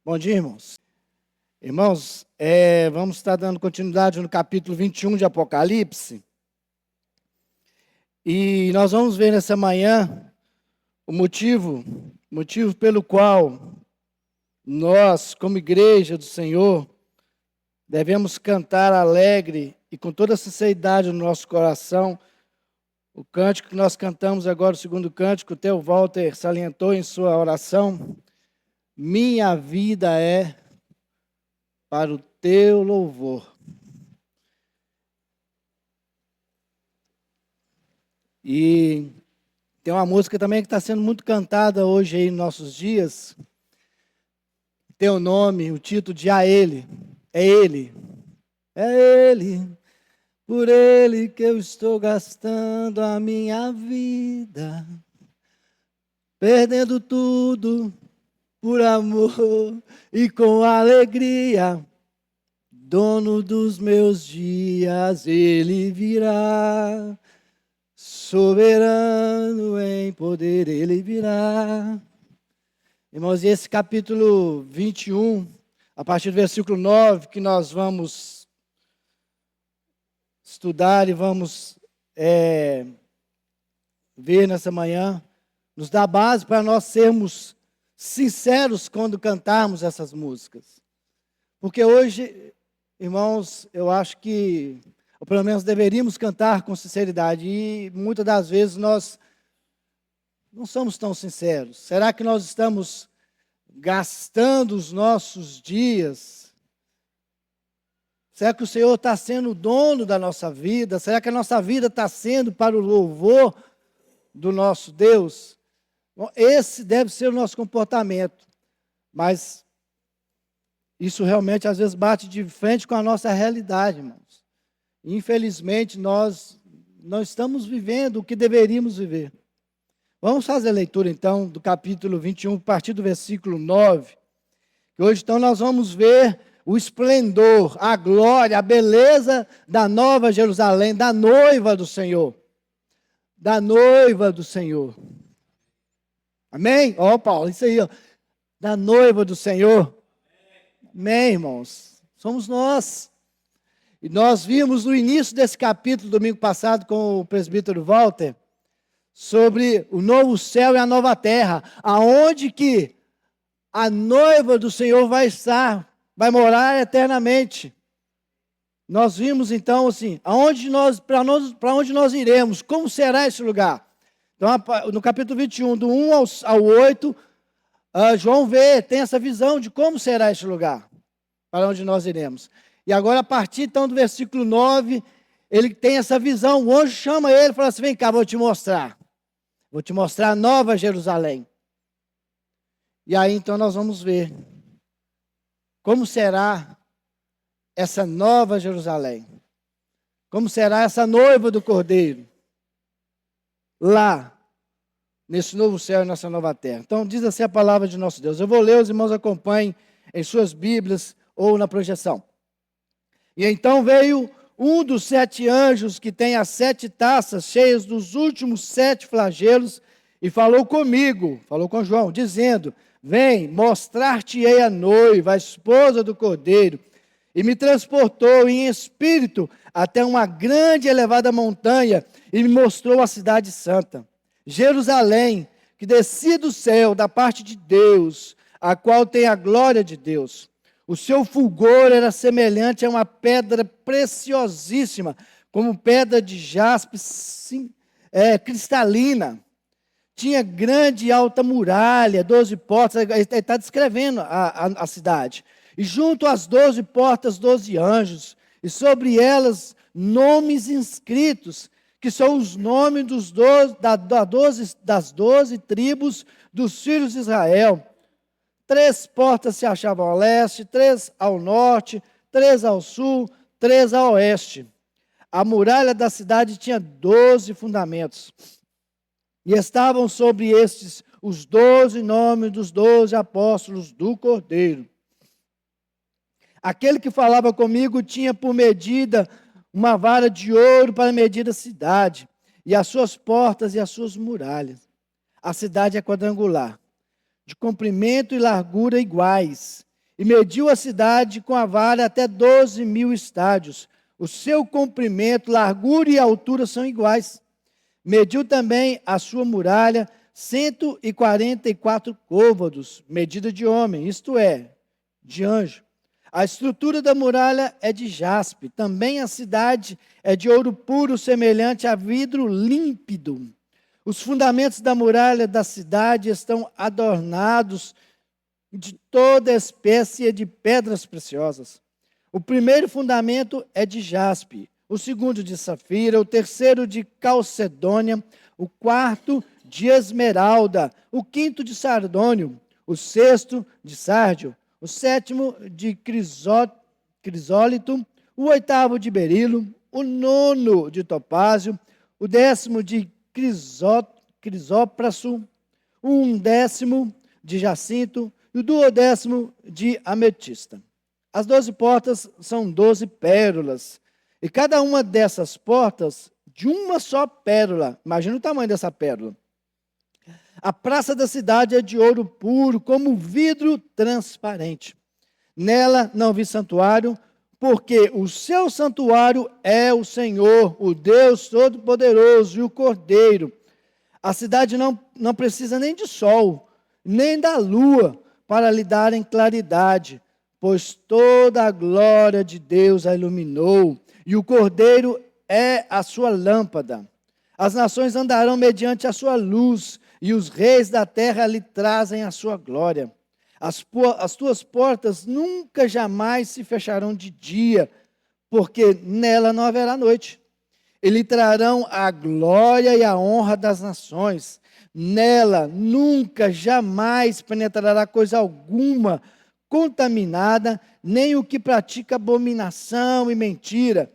Bom dia, irmãos. Irmãos, vamos estar dando continuidade no capítulo 21 de Apocalipse. E nós vamos ver nessa manhã o motivo pelo qual nós, como igreja do Senhor, devemos cantar alegre e com toda a sinceridade no nosso coração. O cântico que nós cantamos agora, o segundo cântico, o Theo Walter salientou em sua oração: minha vida é para o teu louvor. E tem uma música também que está sendo muito cantada hoje aí nos nossos dias. Tem o nome, o título de A Ele. É Ele. É Ele. Por Ele que eu estou gastando a minha vida. Perdendo tudo por amor e com alegria. Dono dos meus dias, Ele virá. Soberano em poder, Ele virá. Irmãos, e esse capítulo 21, a partir do versículo 9, que nós vamos estudar e vamos ver nessa manhã, nos dá base para nós sermos sinceros quando cantarmos essas músicas. Porque hoje, irmãos, eu acho que, ou pelo menos deveríamos cantar com sinceridade, e muitas das vezes nós não somos tão sinceros. Será que nós estamos gastando os nossos dias? Será que o Senhor está sendo o dono da nossa vida? Será que a nossa vida está sendo para o louvor do nosso Deus? Bom, esse deve ser o nosso comportamento, mas isso realmente às vezes bate de frente com a nossa realidade, irmãos. Infelizmente, nós não estamos vivendo o que deveríamos viver. Vamos fazer a leitura, então, do capítulo 21, a partir do versículo 9. Que hoje, então, nós vamos ver o esplendor, a glória, a beleza da Nova Jerusalém, da noiva do Senhor. Da noiva do Senhor. Amém? Ó, Paulo, isso aí, ó. Da noiva do Senhor. Amém, irmãos? Somos nós. E nós vimos no início desse capítulo, domingo passado, com o presbítero Walter, sobre o novo céu e a nova terra, aonde que a noiva do Senhor vai estar, vai morar eternamente. Nós vimos então assim, para onde nós iremos, como será esse lugar. Então, no capítulo 21, do 1 ao 8, João tem essa visão de como será esse lugar, para onde nós iremos. E agora, a partir então do versículo 9, ele tem essa visão. O anjo chama ele e fala assim: vem cá, vou te mostrar. Vou te mostrar a Nova Jerusalém. E aí então nós vamos ver como será essa Nova Jerusalém. Como será essa noiva do Cordeiro. Lá, nesse novo céu e nessa nova terra. Então diz assim a palavra de nosso Deus. Eu vou ler, os irmãos acompanhem em suas Bíblias ou na projeção. E então veio um dos 7 anjos que tem as 7 taças cheias dos últimos 7 flagelos e falou comigo, falou com João, dizendo: vem, mostrar-te-ei a noiva, a esposa do Cordeiro. E me transportou em espírito até uma grande e elevada montanha e me mostrou a cidade santa, Jerusalém, que descia do céu da parte de Deus, a qual tem a glória de Deus. O seu fulgor era semelhante a uma pedra preciosíssima, como pedra de jaspe cristalina. Tinha grande e alta muralha, 12 portas, ele está descrevendo a cidade. E junto às 12 portas, 12 anjos, e sobre elas nomes inscritos, que são os nomes das 12 tribos dos filhos de Israel. 3 portas se achavam ao leste, 3 ao norte, 3 ao sul, 3 ao oeste. A muralha da cidade tinha 12 fundamentos. E estavam sobre estes os 12 nomes dos 12 apóstolos do Cordeiro. Aquele que falava comigo tinha por medida uma vara de ouro para medir a cidade, e as suas portas e as suas muralhas. A cidade é quadrangular, de comprimento e largura iguais, e mediu a cidade com a vara até 12.000 estádios. O seu comprimento, largura e altura são iguais. Mediu também a sua muralha, 144 côvados, medida de homem, isto é, de anjo. A estrutura da muralha é de jaspe. Também a cidade é de ouro puro, semelhante a vidro límpido. Os fundamentos da muralha da cidade estão adornados de toda espécie de pedras preciosas. O primeiro fundamento é de jaspe, o segundo de safira, o terceiro de calcedônia, o quarto de esmeralda, o quinto de sardônio, o sexto de sárdio, o sétimo de crisólito, o oitavo de berilo, o nono de topázio, o décimo de crisópraso, o undécimo de jacinto e o duodécimo de ametista. As 12 portas são 12 pérolas, e cada uma dessas portas de uma só pérola. Imagina o tamanho dessa pérola. A praça da cidade é de ouro puro, como vidro transparente. Nela não vi santuário, porque o seu santuário é o Senhor, o Deus Todo-Poderoso e o Cordeiro. A cidade não precisa nem de sol, nem da lua, para lhe darem claridade, pois toda a glória de Deus a iluminou, e o Cordeiro é a sua lâmpada. As nações andarão mediante a sua luz, e os reis da terra lhe trazem a sua glória. As tuas portas nunca jamais se fecharão de dia, porque nela não haverá noite. E lhe trarão a glória e a honra das nações. Nela nunca jamais penetrará coisa alguma contaminada, nem o que pratica abominação e mentira,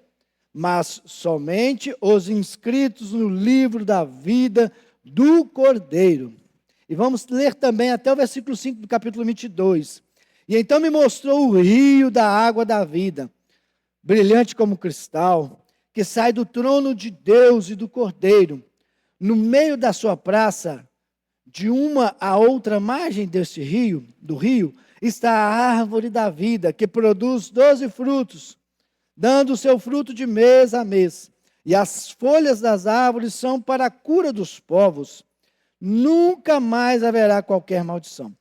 mas somente os inscritos no livro da vida do Cordeiro. E vamos ler também até o versículo 5 do capítulo 22. E então me mostrou o rio da água da vida, brilhante como cristal, que sai do trono de Deus e do Cordeiro. No meio da sua praça, de uma a outra margem deste rio, do rio, está a árvore da vida, que produz 12 frutos, dando o seu fruto de mês a mês. E as folhas das árvores são para a cura dos povos. Nunca mais haverá qualquer maldição.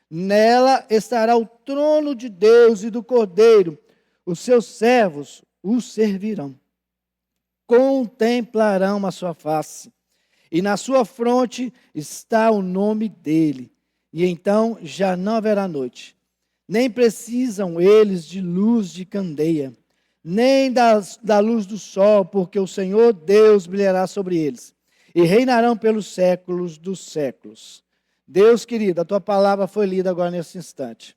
Nela estará o trono de Deus e do Cordeiro. Os seus servos o servirão. Contemplarão a sua face. E na sua fronte está o nome dele. E então já não haverá noite. Nem precisam eles de luz de candeia, nem da luz do sol, porque o Senhor Deus brilhará sobre eles, e reinarão pelos séculos dos séculos. Deus querido, a tua palavra foi lida agora nesse instante.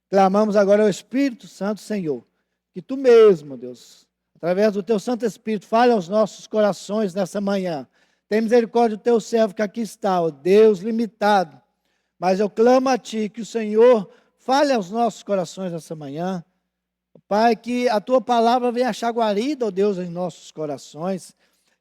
Clamamos agora ao Espírito Santo, Senhor, que tu mesmo, Deus, através do teu Santo Espírito, fale aos nossos corações nessa manhã. Tem misericórdia do teu servo que aqui está, ó Deus limitado, mas eu clamo a ti que o Senhor fale aos nossos corações nessa manhã. Pai, que a tua palavra venha achar guarida, ó Deus, em nossos corações.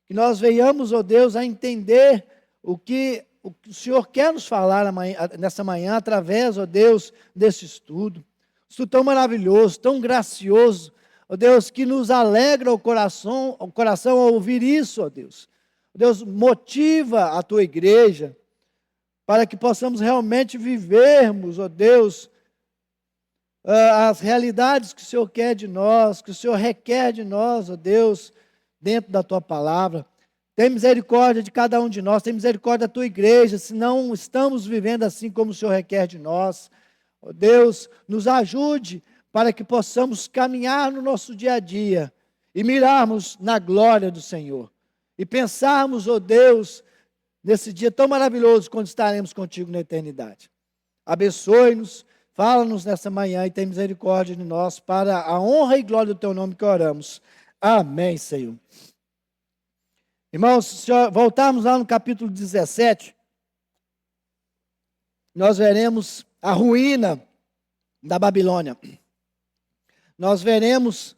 Que nós venhamos, ó Deus, a entender o que o Senhor quer nos falar nessa manhã, através, ó Deus, desse estudo. Estudo tão maravilhoso, tão gracioso, ó Deus, que nos alegra o coração ao ouvir isso, ó Deus. Deus, motiva a tua igreja, para que possamos realmente vivermos, ó Deus, as realidades que o Senhor quer de nós, que o Senhor requer de nós, ó Deus, dentro da tua palavra. Tem misericórdia de cada um de nós, tem misericórdia da tua igreja, se não estamos vivendo assim como o Senhor requer de nós. Ó Deus, nos ajude para que possamos caminhar no nosso dia a dia e mirarmos na glória do Senhor. E pensarmos, ó Deus, nesse dia tão maravilhoso quando estaremos contigo na eternidade. Abençoe-nos. Fala-nos nessa manhã e tem misericórdia de nós, para a honra e glória do teu nome que oramos. Amém, Senhor. Irmãos, se voltarmos lá no capítulo 17, nós veremos a ruína da Babilônia. Nós veremos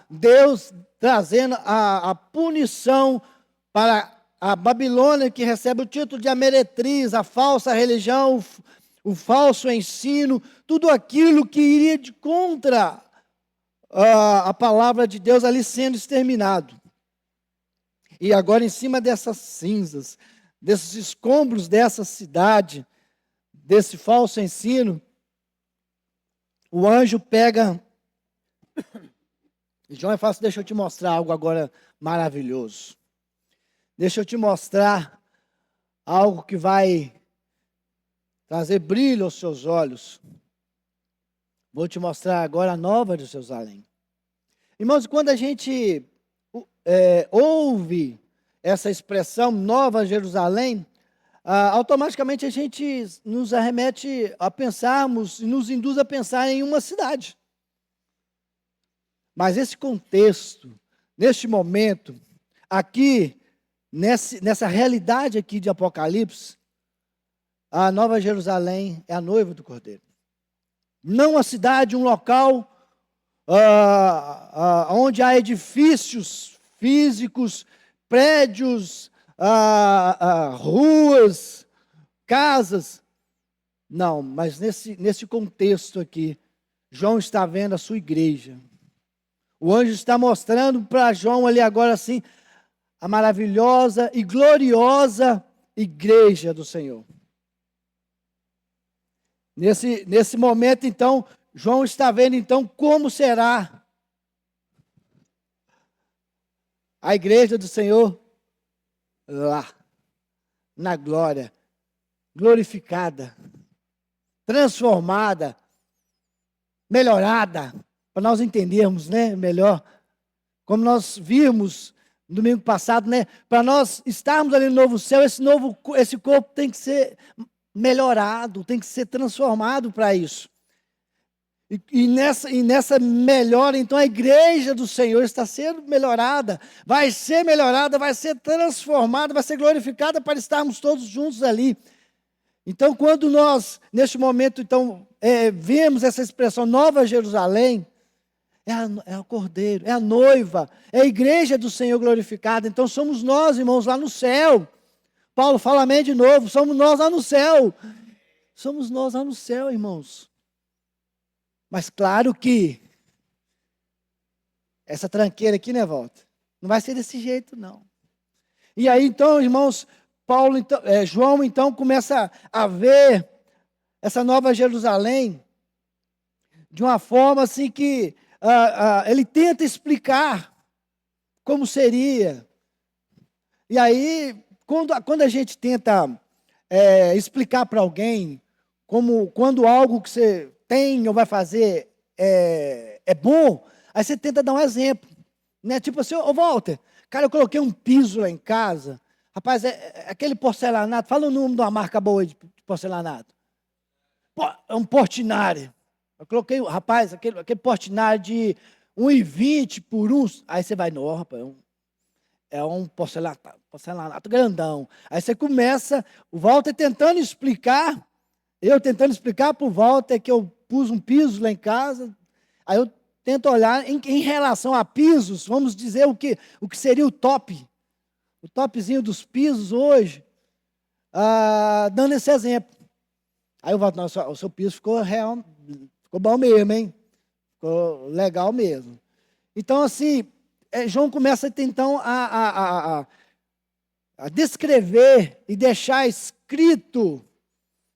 Deus trazendo a punição para a Babilônia, que recebe o título de a meretriz, a falsa religião, o falso ensino, tudo aquilo que iria de contra a palavra de Deus ali sendo exterminado. E agora, em cima dessas cinzas, desses escombros dessa cidade, desse falso ensino, o anjo pega. João é fácil, deixa eu te mostrar algo agora maravilhoso. Deixa eu te mostrar algo que vai trazer brilho aos seus olhos. Vou te mostrar agora a Nova Jerusalém. Irmãos, quando a gente ouve essa expressão Nova Jerusalém, automaticamente a gente nos arremete a pensarmos e nos induz a pensar em uma cidade. Mas esse contexto, neste momento, aqui, nessa realidade aqui de Apocalipse, a Nova Jerusalém é a noiva do Cordeiro. Não a cidade, um local onde há edifícios físicos, prédios, ruas, casas. Não, mas nesse contexto aqui, João está vendo a sua igreja. O anjo está mostrando para João ali agora assim, a maravilhosa e gloriosa igreja do Senhor. Nesse momento, então, João está vendo, então, como será a igreja do Senhor lá, na glória, glorificada, transformada, melhorada, para nós entendermos, né, melhor, como nós vimos no domingo passado, né, para nós estarmos ali no novo céu, esse corpo tem que ser melhorado, tem que ser transformado para isso. E nessa melhora, então, a igreja do Senhor está sendo melhorada, vai ser transformada, vai ser glorificada para estarmos todos juntos ali. Então, quando nós, neste momento, então, vemos essa expressão Nova Jerusalém, é o Cordeiro, é a noiva, é a igreja do Senhor glorificada. Então, somos nós, irmãos, lá no céu. Paulo fala amém de novo, somos nós lá no céu. Somos nós lá no céu, irmãos. Mas claro que essa tranqueira aqui, né, Walter? Não vai ser desse jeito, não. E aí, então, irmãos, João, então, começa a ver essa Nova Jerusalém de uma forma assim que ele tenta explicar como seria. E aí, quando a gente tenta explicar para alguém quando algo que você tem ou vai fazer é bom, aí você tenta dar um exemplo, né? Tipo assim, ô Walter, cara, eu coloquei um piso lá em casa, rapaz, aquele porcelanato, fala o nome de uma marca boa de porcelanato. É um Portinari. Eu coloquei, rapaz, aquele Portinari de 1,20 por 1, aí você vai, não, rapaz, é um porcelanato grandão. Aí você começa, o Walter tentando explicar, eu tentando explicar para o Walter que eu pus um piso lá em casa, aí eu tento olhar em relação a pisos, vamos dizer o que seria o topzinho dos pisos hoje, dando esse exemplo. Aí o Walter, nossa, o seu piso ficou bom mesmo, hein? Ficou legal mesmo. Então, assim, João começa então a descrever e deixar escrito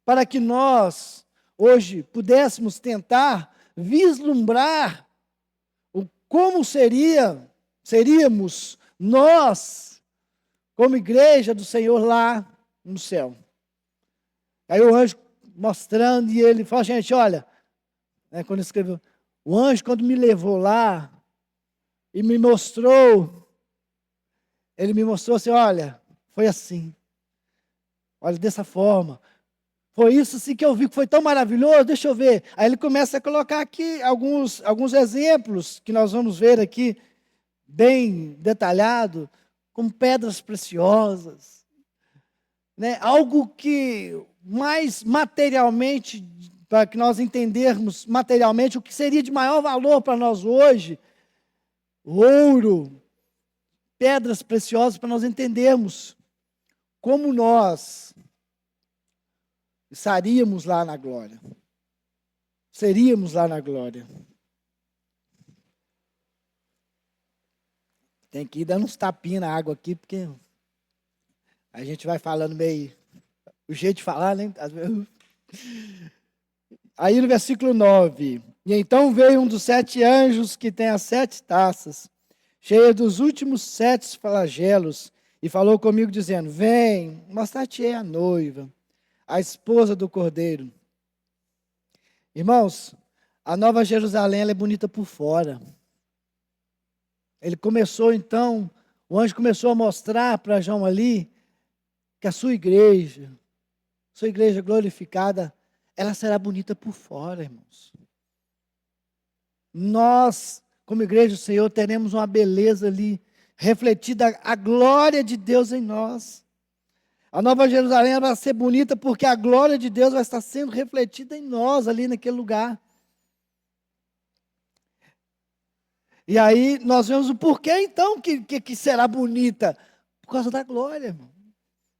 para que nós, hoje, pudéssemos tentar vislumbrar como seríamos nós, como igreja do Senhor lá no céu. Aí o anjo mostrando, e ele fala, gente, olha, quando escreveu, o anjo, quando me levou lá, e me mostrou, ele me mostrou assim, olha, foi assim, olha, dessa forma, foi isso assim que eu vi, que foi tão maravilhoso, deixa eu ver. Aí ele começa a colocar aqui alguns exemplos, que nós vamos ver aqui, bem detalhado, como pedras preciosas, né? Algo que mais materialmente, para que nós entendermos materialmente, o que seria de maior valor para nós hoje, ouro, pedras preciosas, para nós entendermos como nós estaríamos lá na glória. Seríamos lá na glória. Tem que ir dando uns tapinhos na água aqui, porque a gente vai falando meio... O jeito de falar, né? Aí no versículo 9. E então veio um dos 7 anjos que tem as 7 taças, cheia dos últimos 7 flagelos, e falou comigo dizendo: vem, mostrar-te-ei a noiva, a esposa do Cordeiro. Irmãos, a Nova Jerusalém ela é bonita por fora. Ele começou então, o anjo começou a mostrar para João ali que a sua igreja glorificada, ela será bonita por fora, irmãos. Nós, como igreja do Senhor, teremos uma beleza ali, refletida a glória de Deus em nós. A Nova Jerusalém vai ser bonita porque a glória de Deus vai estar sendo refletida em nós, ali naquele lugar. E aí nós vemos o porquê então que será bonita. Por causa da glória, irmão.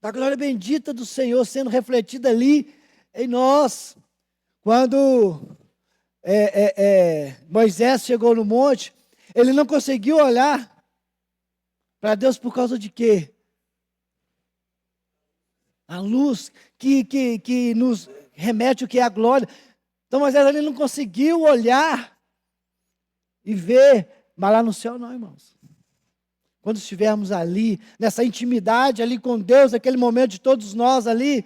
Da glória bendita do Senhor sendo refletida ali em nós. Quando Moisés chegou no monte, ele não conseguiu olhar para Deus por causa de quê? A luz que nos remete o que é a glória. Então Moisés ele não conseguiu olhar e ver, mas lá no céu não, irmãos. Quando estivermos ali, nessa intimidade ali com Deus, aquele momento de todos nós ali,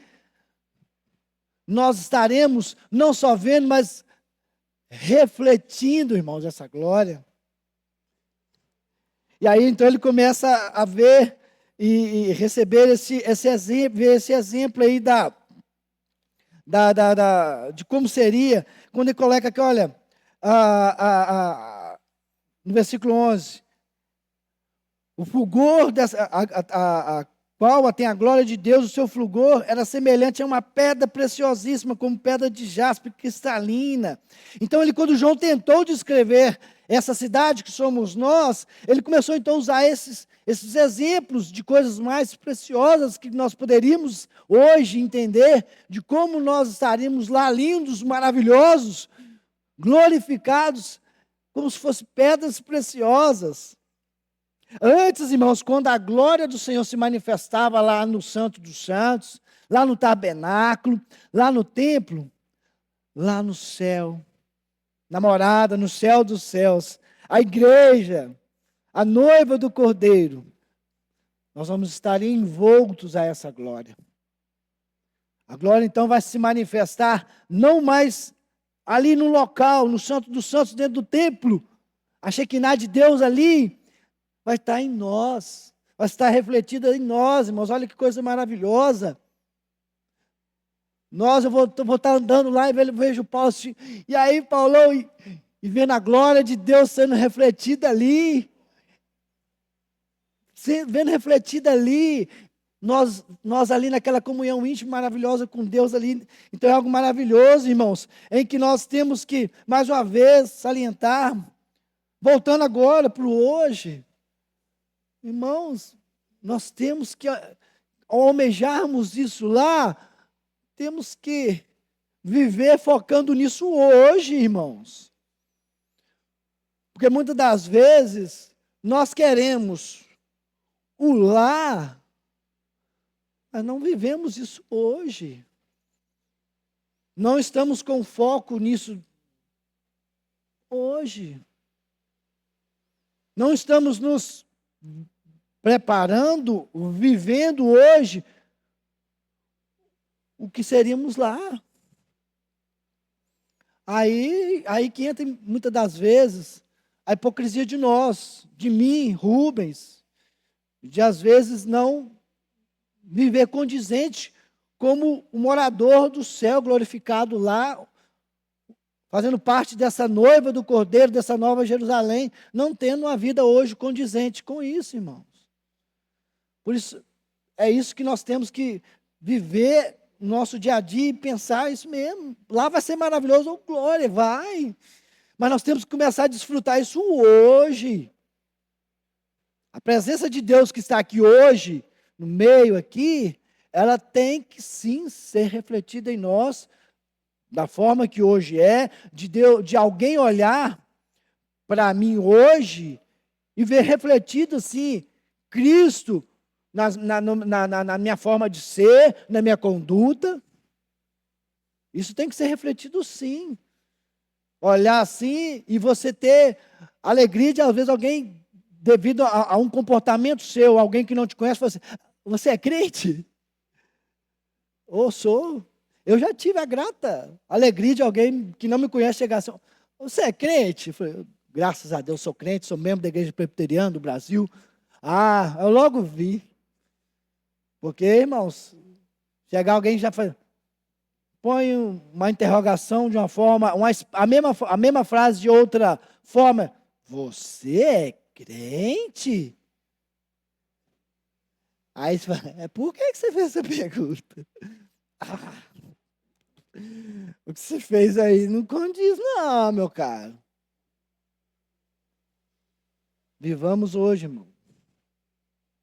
nós estaremos não só vendo, mas refletindo, irmãos, essa glória. E aí então ele começa a ver e receber esse exemplo, ver esse exemplo aí de como seria, quando ele coloca aqui, olha, no versículo 11, o fulgor, a qual tem a glória de Deus, o seu fulgor era semelhante a uma pedra preciosíssima, como pedra de jaspe cristalina. Então, quando João tentou descrever essa cidade que somos nós, ele começou então a usar esses exemplos de coisas mais preciosas que nós poderíamos hoje entender, de como nós estaríamos lá lindos, maravilhosos, glorificados, como se fossem pedras preciosas. Antes, irmãos, quando a glória do Senhor se manifestava lá no Santo dos Santos, lá no tabernáculo, lá no templo, lá no céu, na morada, no céu dos céus, a igreja, a noiva do Cordeiro, nós vamos estar envoltos a essa glória. A glória então vai se manifestar não mais ali no local, no Santo dos Santos, dentro do templo. A Shekinah de Deus ali vai estar em nós, vai estar refletida em nós, irmãos. Olha que coisa maravilhosa. Eu vou estar andando lá e vejo Paulo, e aí Paulão, e vendo a glória de Deus sendo refletida ali, vendo refletida ali, nós ali naquela comunhão íntima maravilhosa com Deus ali. Então é algo maravilhoso, irmãos, em que nós temos que, mais uma vez, salientar, voltando agora para o hoje, irmãos, nós temos que, ao almejarmos isso lá, temos que viver focando nisso hoje, irmãos. Porque muitas das vezes, nós queremos o lá, mas não vivemos isso hoje. Não estamos com foco nisso hoje. Não estamos nos preparando, vivendo hoje o que seríamos lá. Aí que entra muitas das vezes a hipocrisia de nós, de mim, Rubens, de às vezes não viver condizente como o morador do céu glorificado lá, fazendo parte dessa noiva do Cordeiro, dessa nova Jerusalém, não tendo uma vida hoje condizente com isso, irmãos. Por isso, é isso que nós temos que viver no nosso dia a dia e pensar isso mesmo. Lá vai ser maravilhoso, oh, glória, vai. Mas nós temos que começar a desfrutar isso hoje. A presença de Deus que está aqui hoje, no meio aqui, ela tem que sim ser refletida em nós, da forma que hoje é, de alguém olhar para mim hoje e ver refletido assim, Cristo na minha forma de ser, na minha conduta. Isso tem que ser refletido sim. Olhar assim e você ter alegria de, às vezes, alguém, devido a um comportamento seu, alguém que não te conhece, fala assim, você é crente? Ou sou. Eu já tive a grata alegria de alguém que não me conhece chegar assim, você é crente? Eu falei, graças a Deus sou crente, sou membro da Igreja Presbiteriana do Brasil. Ah, eu logo vi. Porque, irmãos, chegar alguém e já fala, põe uma interrogação de uma forma, a mesma frase de outra forma. Você é crente? Aí você fala, por que você fez essa pergunta? Ah, o que você fez aí não condiz não, meu caro. Vivamos hoje, irmão.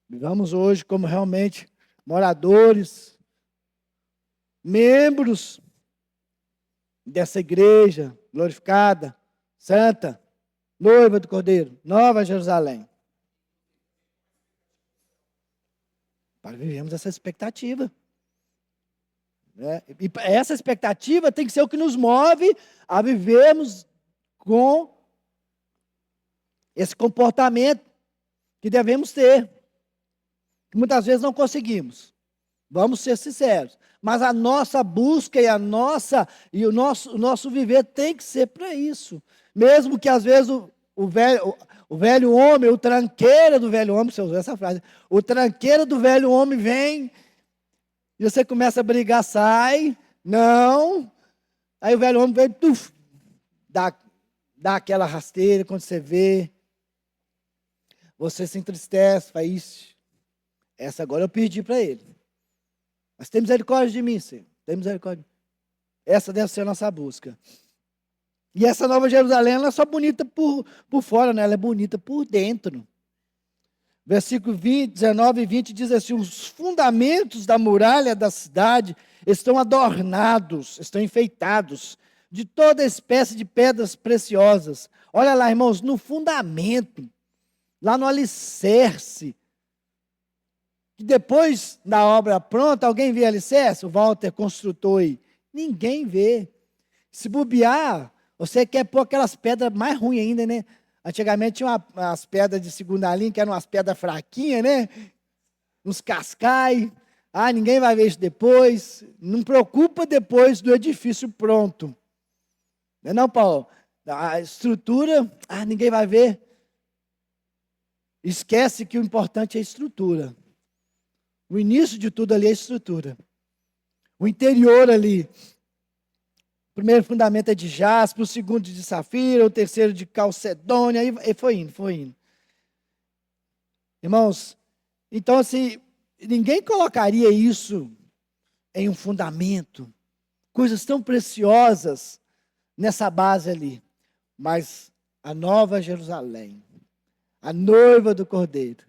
Vivamos hoje como realmente moradores, membros dessa igreja glorificada, santa, noiva do Cordeiro, Nova Jerusalém. Para vivermos essa expectativa. Né? E essa expectativa tem que ser o que nos move a vivermos com esse comportamento que devemos ter. Que muitas vezes não conseguimos. Vamos ser sinceros. Mas a nossa busca e o nosso viver tem que ser para isso. Mesmo que às vezes o velho homem, o tranqueira do velho homem, você usou essa frase, o tranqueira do velho homem vem e você começa a brigar, sai, não. Aí o velho homem vem, dá aquela rasteira quando você vê. Você se entristece, faz isso. Essa agora eu perdi para ele. Mas tem misericórdia de mim, Senhor. Tem misericórdia. Essa deve ser a nossa busca. E essa Nova Jerusalém, ela não é só bonita por fora, né? Ela é bonita por dentro. Versículo 19 e 20 diz assim, os fundamentos da muralha da cidade estão adornados, estão enfeitados, de toda espécie de pedras preciosas. Olha lá, irmãos, no fundamento, lá no alicerce, que depois da obra pronta, alguém vê alicerce? O Walter, construtor aí. Ninguém vê. Se bobear, você quer pôr aquelas pedras mais ruins ainda, né? Antigamente tinha umas pedras de segunda linha, que eram umas pedras fraquinhas, né? Uns cascais. Ah, ninguém vai ver isso depois. Não preocupa depois do edifício pronto. Não é não, Paulo? A estrutura, ninguém vai ver. Esquece que o importante é a estrutura. O início de tudo ali é a estrutura. O interior ali. O primeiro fundamento é de jaspe, o segundo de safira, o terceiro de calcedônia, e foi indo. Irmãos, então assim, ninguém colocaria isso em um fundamento. Coisas tão preciosas nessa base ali. Mas a Nova Jerusalém, a noiva do Cordeiro,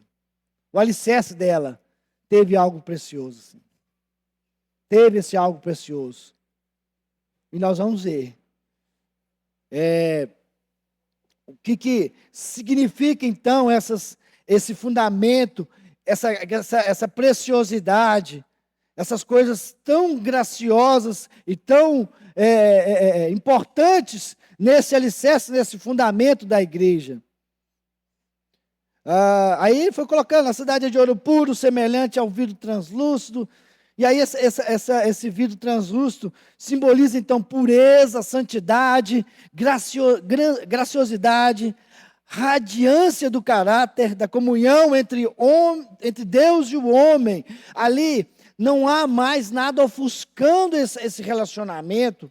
o alicerce dela, teve algo precioso. Sim. Teve esse algo precioso. E nós vamos ver. O que significa, então, esse fundamento, essa preciosidade, essas coisas tão graciosas e tão importantes nesse alicerce, nesse fundamento da igreja. Aí ele foi colocando a cidade de ouro puro, semelhante ao vidro translúcido. E aí esse vidro translúcido simboliza então pureza, santidade, graciosidade, radiância do caráter, da comunhão entre Deus e o homem. Ali não há mais nada ofuscando esse relacionamento.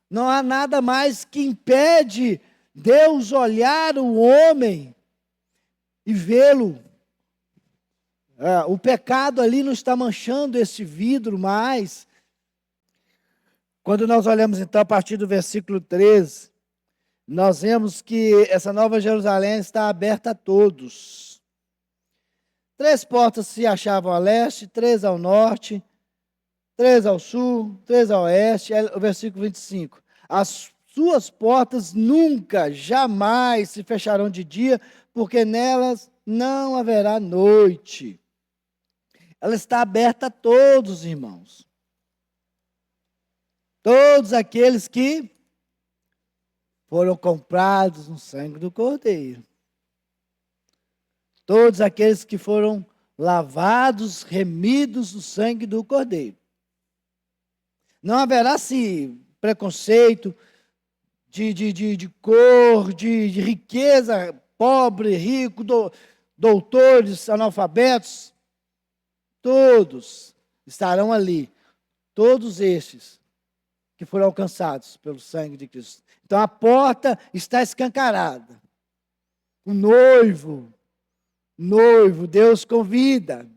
Não há nada mais que impede Deus olhar o homem e vê-lo. O pecado ali não está manchando esse vidro mais. Quando nós olhamos então a partir do versículo 13, nós vemos que essa Nova Jerusalém está aberta a todos. 3 portas se achavam a leste, 3 ao norte, 3 ao sul, 3 ao oeste. O versículo 25. As suas portas nunca, jamais se fecharão de dia, porque nelas não haverá noite. Ela está aberta a todos, irmãos. Todos aqueles que foram comprados no sangue do Cordeiro. Todos aqueles que foram lavados, remidos no sangue do Cordeiro. Não haverá, sim, preconceito de cor, de riqueza, pobre, rico, doutores, analfabetos. Todos estarão ali. Todos estes que foram alcançados pelo sangue de Cristo. Então a porta está escancarada. O noivo, Deus convida.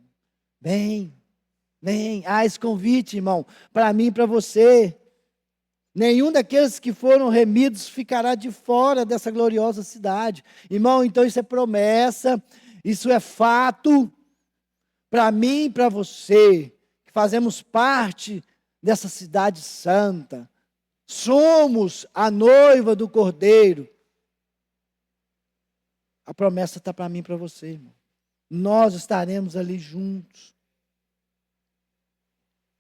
Vem, há esse convite, irmão, para mim e para você. Nenhum daqueles que foram remidos ficará de fora dessa gloriosa cidade. Irmão, então isso é promessa, isso é fato, para mim e para você, que fazemos parte dessa cidade santa. Somos a noiva do Cordeiro. A promessa está para mim e para você, irmão. Nós estaremos ali juntos.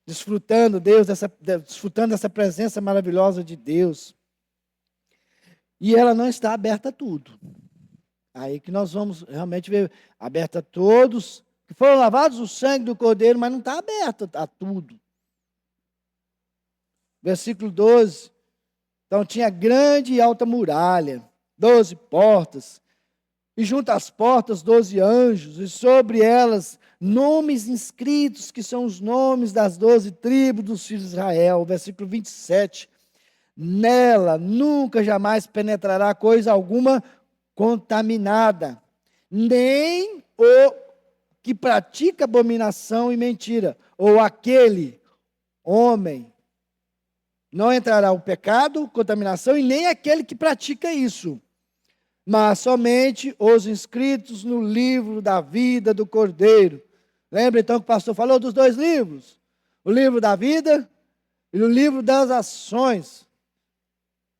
Desfrutando dessa presença maravilhosa de Deus. E ela não está aberta a tudo. Aí que nós vamos realmente ver, aberta a todos, que foram lavados o sangue do Cordeiro, mas não está aberta a tudo. Versículo 12. Então tinha grande e alta muralha, 12 portas, e junto às portas 12 anjos, e sobre elas nomes inscritos, que são os nomes das 12 tribos dos filhos de Israel. Versículo 27. Nela nunca jamais penetrará coisa alguma contaminada, nem o que pratica abominação e mentira, ou aquele homem. Não entrará o pecado, contaminação, e nem aquele que pratica isso, mas somente os inscritos no livro da vida do Cordeiro. Lembra então que o pastor falou dos 2 livros? O livro da vida e o livro das ações.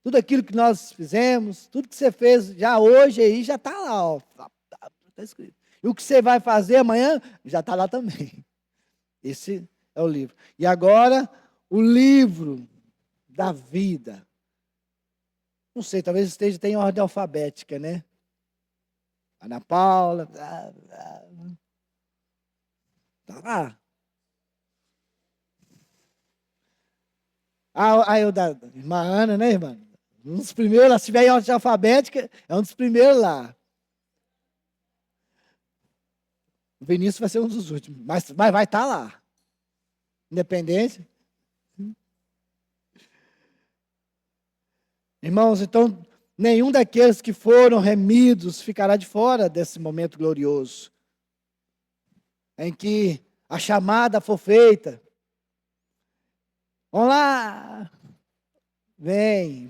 Tudo aquilo que nós fizemos, tudo que você fez já hoje aí, já está lá, está escrito. E o que você vai fazer amanhã, já está lá também. Esse é o livro. E agora, o livro da vida. Não sei, talvez esteja em ordem alfabética, né? Ana Paula. Tá lá. Eu da irmã Ana, né, irmã? Um dos primeiros, se estiver em ordem alfabética, é um dos primeiros lá. O Vinícius vai ser um dos últimos, mas vai estar lá. Independente. Irmãos, então, nenhum daqueles que foram remidos ficará de fora desse momento glorioso, em que a chamada for feita. Vamos lá! Vem,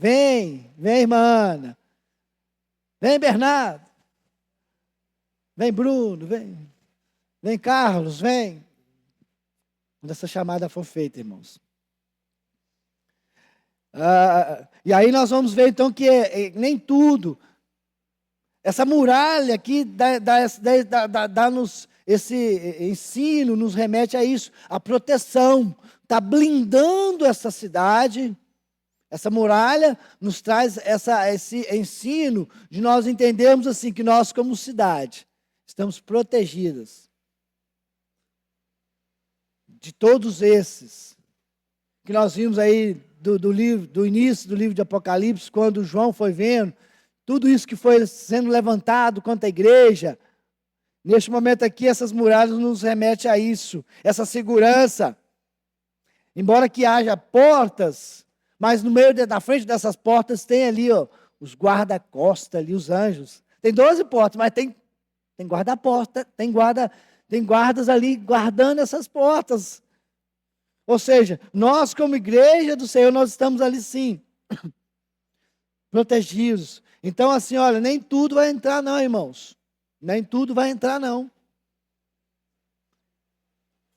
irmã Ana. Vem, Bernardo. Vem, Bruno, vem, Carlos, vem. Quando essa chamada for feita, irmãos. E aí nós vamos ver então que nem tudo. Essa muralha aqui dá-nos esse ensino, nos remete a isso, a proteção. Está blindando essa cidade. Essa muralha nos traz esse ensino de nós entendermos assim, que nós como cidade estamos protegidas de todos esses que nós vimos aí do início do livro de Apocalipse, quando João foi vendo tudo isso que foi sendo levantado contra a igreja. Neste momento aqui, essas muralhas nos remetem a isso, essa segurança. Embora que haja portas, mas no meio da frente dessas portas tem ali, os guarda-costas ali, os anjos. Tem 12 portas, mas tem guarda-porta, tem guardas ali guardando essas portas. Ou seja, nós como igreja do Senhor, nós estamos ali sim, protegidos. Então assim, olha, nem tudo vai entrar não, irmãos. Nem tudo vai entrar não.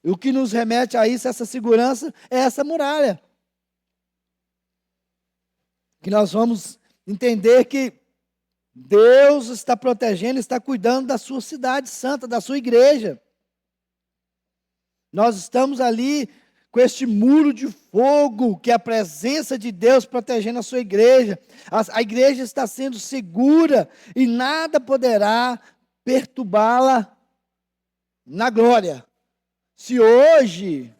E o que nos remete a isso, essa segurança, é essa muralha. Que nós vamos entender que Deus está protegendo, está cuidando da sua cidade santa, da sua igreja. Nós estamos ali com este muro de fogo, que é a presença de Deus protegendo a sua igreja. A igreja está sendo segura e nada poderá perturbá-la na glória. Se hoje,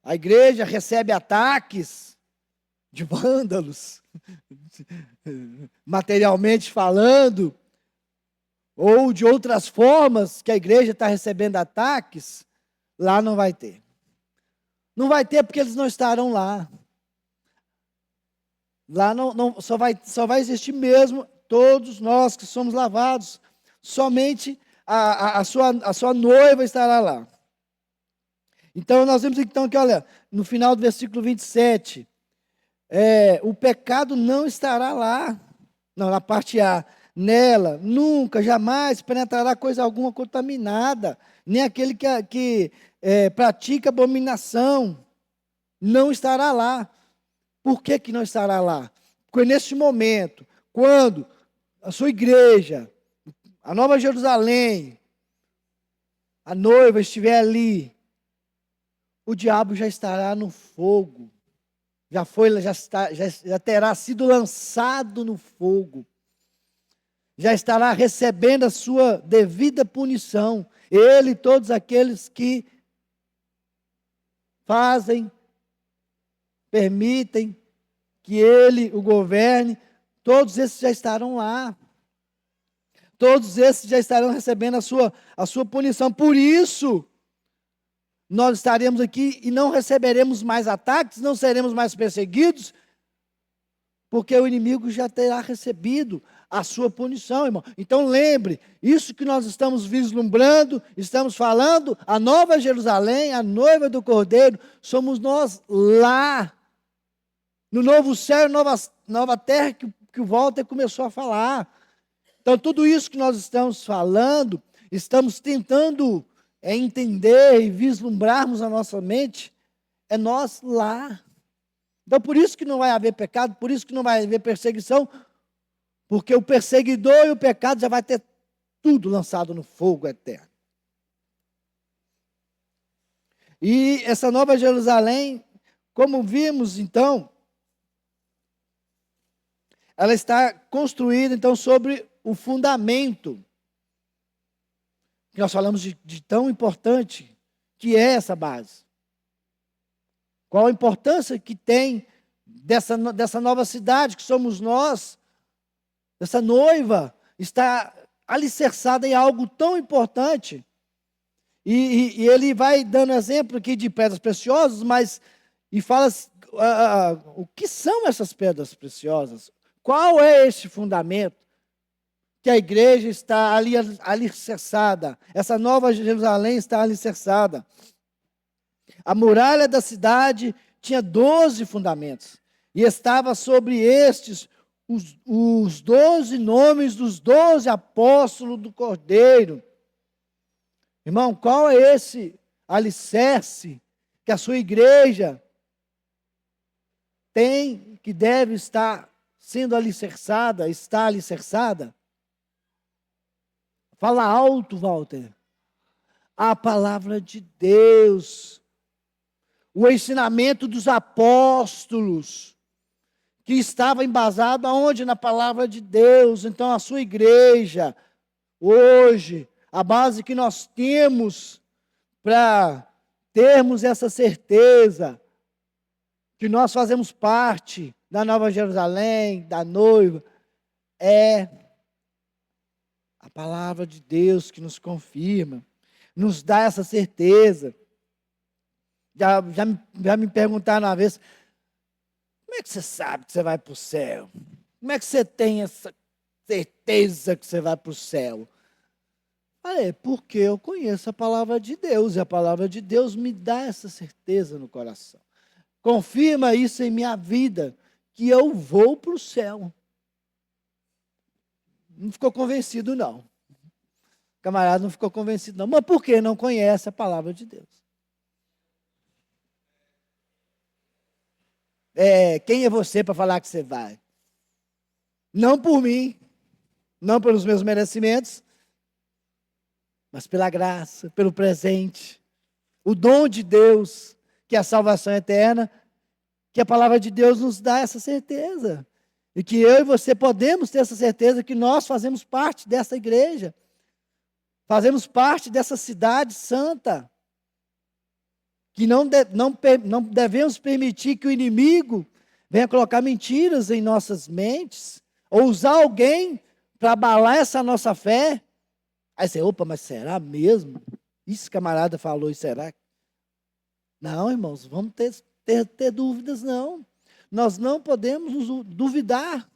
a igreja recebe ataques de vândalos, materialmente falando, ou de outras formas que a igreja está recebendo ataques, lá não vai ter. Não vai ter porque eles não estarão lá. Lá só vai existir mesmo todos nós que somos lavados. Somente a sua noiva estará lá. Então nós vemos então que, olha, no final do versículo 27, o pecado não estará lá. Não, na parte A. Nela, nunca, jamais penetrará coisa alguma contaminada, nem aquele que pratica abominação, não estará lá. Por que não estará lá? Porque neste momento, quando a sua igreja, a Nova Jerusalém, a noiva estiver ali, o diabo já estará no fogo, já terá sido lançado no fogo, já estará recebendo a sua devida punição. Ele e todos aqueles que fazem, permitem que ele o governe, todos esses já estarão lá. Todos esses já estarão recebendo a sua punição. Por isso, nós estaremos aqui e não receberemos mais ataques, não seremos mais perseguidos, porque o inimigo já terá recebido a sua punição, irmão. Então lembre, isso que nós estamos vislumbrando, estamos falando, a Nova Jerusalém, a noiva do Cordeiro, somos nós lá, no novo céu e nova terra que o Walter começou a falar. Então tudo isso que nós estamos falando, estamos tentando entender e vislumbrarmos na nossa mente, é nós lá. Então por isso que não vai haver pecado, por isso que não vai haver perseguição, porque o perseguidor e o pecado já vai ter tudo lançado no fogo eterno. E essa Nova Jerusalém, como vimos então, ela está construída então sobre o fundamento, que nós falamos de tão importante que é essa base. Qual a importância que tem dessa nova cidade que somos nós, essa noiva, está alicerçada em algo tão importante. E ele vai dando exemplo aqui de pedras preciosas, e fala o que são essas pedras preciosas? Qual é esse fundamento que a igreja está alicerçada? Essa Nova Jerusalém está alicerçada. A muralha da cidade tinha 12 fundamentos, e estava sobre estes os 12 nomes dos 12 apóstolos do Cordeiro. Irmão, qual é esse alicerce que a sua igreja tem, que deve estar sendo alicerçada, está alicerçada? Fala alto, Walter. A palavra de Deus, o ensinamento dos apóstolos, que estava embasado aonde? Na palavra de Deus. Então a sua igreja, hoje, a base que nós temos para termos essa certeza que nós fazemos parte da Nova Jerusalém, da noiva, é a palavra de Deus que nos confirma, nos dá essa certeza. Já me perguntaram uma vez, como é que você sabe que você vai para o céu? Como é que você tem essa certeza que você vai para o céu? Porque eu conheço a palavra de Deus, e a palavra de Deus me dá essa certeza no coração. Confirma isso em minha vida, que eu vou para o céu. Não ficou convencido, não. O camarada não ficou convencido, não. Mas por quê? Não conhece a palavra de Deus. Quem é você para falar que você vai? Não por mim, não pelos meus merecimentos, mas pela graça, pelo presente, o dom de Deus, que é a salvação eterna, que a palavra de Deus nos dá essa certeza. E que eu e você podemos ter essa certeza que nós fazemos parte dessa igreja, fazemos parte dessa cidade santa, que não devemos permitir que o inimigo venha colocar mentiras em nossas mentes, ou usar alguém para abalar essa nossa fé. Aí você, opa, mas será mesmo? Isso camarada falou, e será? Não, irmãos, vamos ter dúvidas, não. Nós não podemos nos duvidar.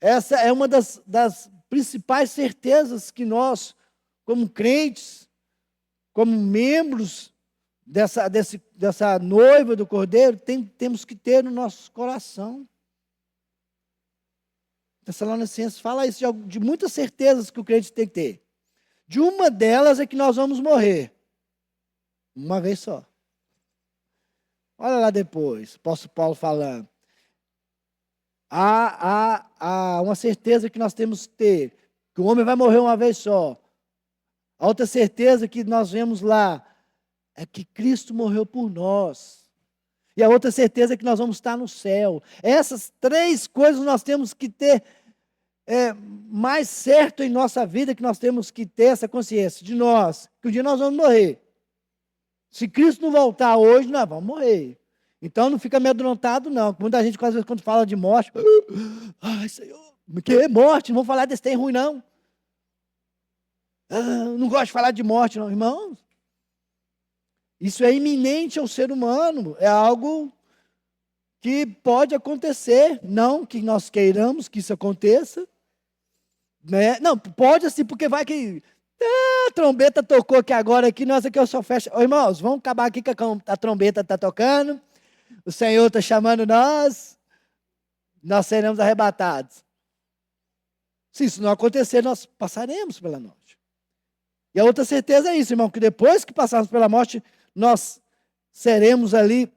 Essa é uma das principais certezas que nós, como crentes, como membros dessa noiva do Cordeiro, temos que ter no nosso coração. Tessalonicenses fala isso de muitas certezas que o crente tem que ter. De uma delas é que nós vamos morrer. Uma vez só. Olha lá depois, apóstolo Paulo falando. Há uma certeza que nós temos que ter, que o homem vai morrer uma vez só. A outra certeza que nós vemos lá é que Cristo morreu por nós. E a outra certeza é que nós vamos estar no céu. Essas três coisas nós temos que ter mais certo em nossa vida, que nós temos que ter essa consciência de nós, que um dia nós vamos morrer. Se Cristo não voltar hoje, nós vamos morrer. Então não fica amedrontado, não. Muita gente, às vezes, quando fala de morte, ai, Senhor, que morte? Não vamos falar desse trem ruim, não. Não gosto de falar de morte, não, irmãos. Isso é iminente ao ser humano. É algo que pode acontecer. Não que nós queiramos que isso aconteça. Né? Não, pode assim, porque vai que... a trombeta tocou aqui agora, aqui, nós aqui eu só fecho. Irmãos, vamos acabar aqui que a trombeta está tocando. O Senhor está chamando nós seremos arrebatados. Se isso não acontecer, nós passaremos pela morte. E a outra certeza é isso, irmão, que depois que passarmos pela morte, nós seremos ali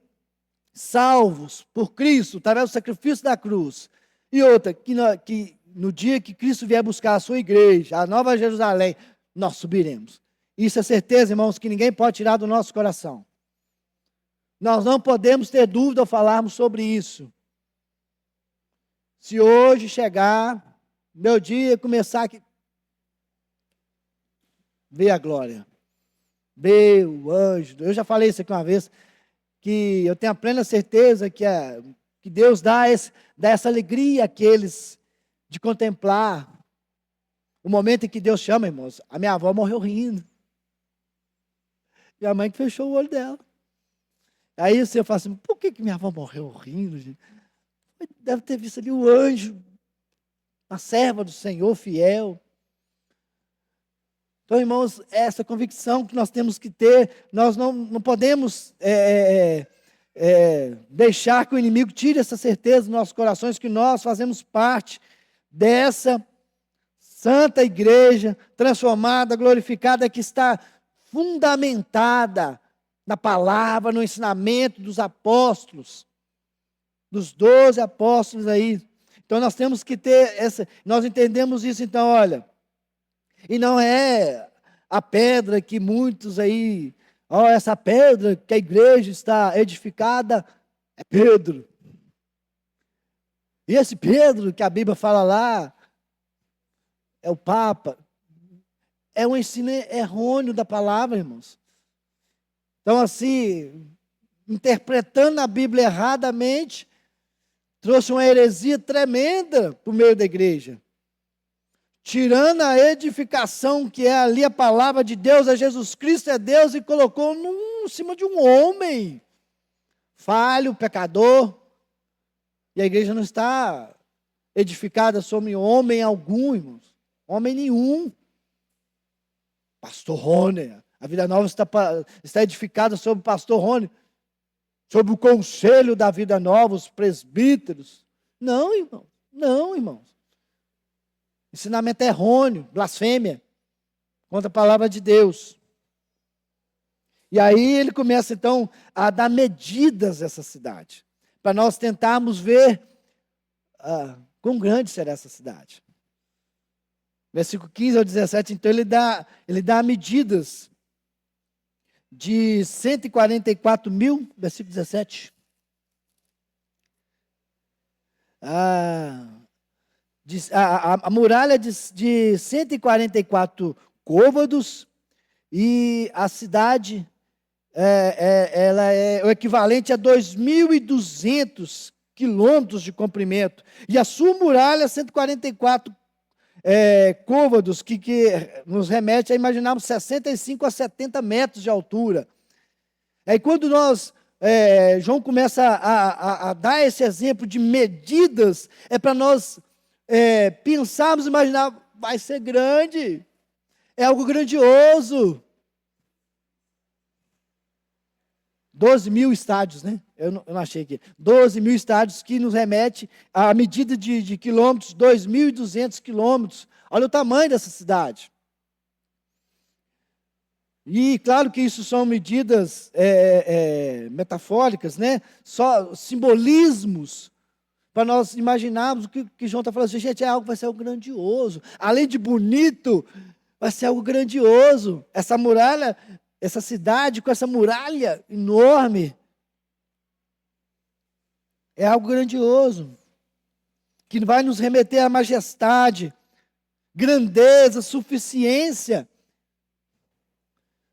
salvos por Cristo, através do sacrifício da cruz. E outra, que no dia que Cristo vier buscar a sua igreja, a Nova Jerusalém, nós subiremos. Isso é certeza, irmãos, que ninguém pode tirar do nosso coração. Nós não podemos ter dúvida ao falarmos sobre isso. Se hoje chegar, meu dia começar aqui, ver a glória, ver o anjo. Eu já falei isso aqui uma vez, que eu tenho a plena certeza que Deus dá essa alegria àqueles de contemplar o momento em que Deus chama, irmãos. A minha avó morreu rindo. Minha mãe que fechou o olho dela. Aí você fala assim, por que minha avó morreu rindo, gente? Deve ter visto ali o anjo, a serva do Senhor fiel. Então, irmãos, essa convicção que nós temos que ter, nós não podemos deixar que o inimigo tire essa certeza dos nossos corações, que nós fazemos parte dessa santa igreja, transformada, glorificada, que está fundamentada na palavra, no ensinamento dos apóstolos, dos 12 apóstolos aí. Então nós temos que ter nós entendemos isso, então, olha, e não é a pedra que muitos aí, essa pedra que a igreja está edificada, é Pedro. E esse Pedro que a Bíblia fala lá, é o Papa. É um ensino errôneo da palavra, irmãos. Então, assim, interpretando a Bíblia erradamente, trouxe uma heresia tremenda para o meio da igreja. Tirando a edificação que é ali a palavra de Deus, a Jesus Cristo é Deus, e colocou em cima de um homem falho, pecador. E a igreja não está edificada sobre homem algum, irmãos. Homem nenhum. Pastor Rony. A Vida Nova está edificada sobre o pastor Rony, sobre o conselho da Vida Nova, os presbíteros. Não, irmãos. Não, irmãos. ensinamento errôneo, blasfêmia contra a palavra de Deus. E aí ele começa então a dar medidas a essa cidade, para nós tentarmos ver quão grande será essa cidade. Versículo 15 ao 17, então ele dá medidas de 144 mil, versículo 17. A muralha de 144 côvados, e a cidade ela é o equivalente a 2.200 quilômetros de comprimento, e a sua muralha 144 côvados, que nos remete a imaginarmos 65 a 70 metros de altura. Aí quando João começa a dar esse exemplo de medidas, é para nós pensarmos, imaginar, vai ser grande, é algo grandioso. 12 mil estádios, né? Eu não achei aqui. 12 mil estádios, que nos remete à medida de quilômetros, 2.200 quilômetros. Olha o tamanho dessa cidade. E claro que isso são medidas metafóricas, né? Só simbolismos, para nós imaginarmos o que João está falando assim, gente, vai ser algo grandioso. Além de bonito, vai ser algo grandioso. Essa muralha, essa cidade com essa muralha enorme, é algo grandioso, que vai nos remeter à majestade, grandeza, suficiência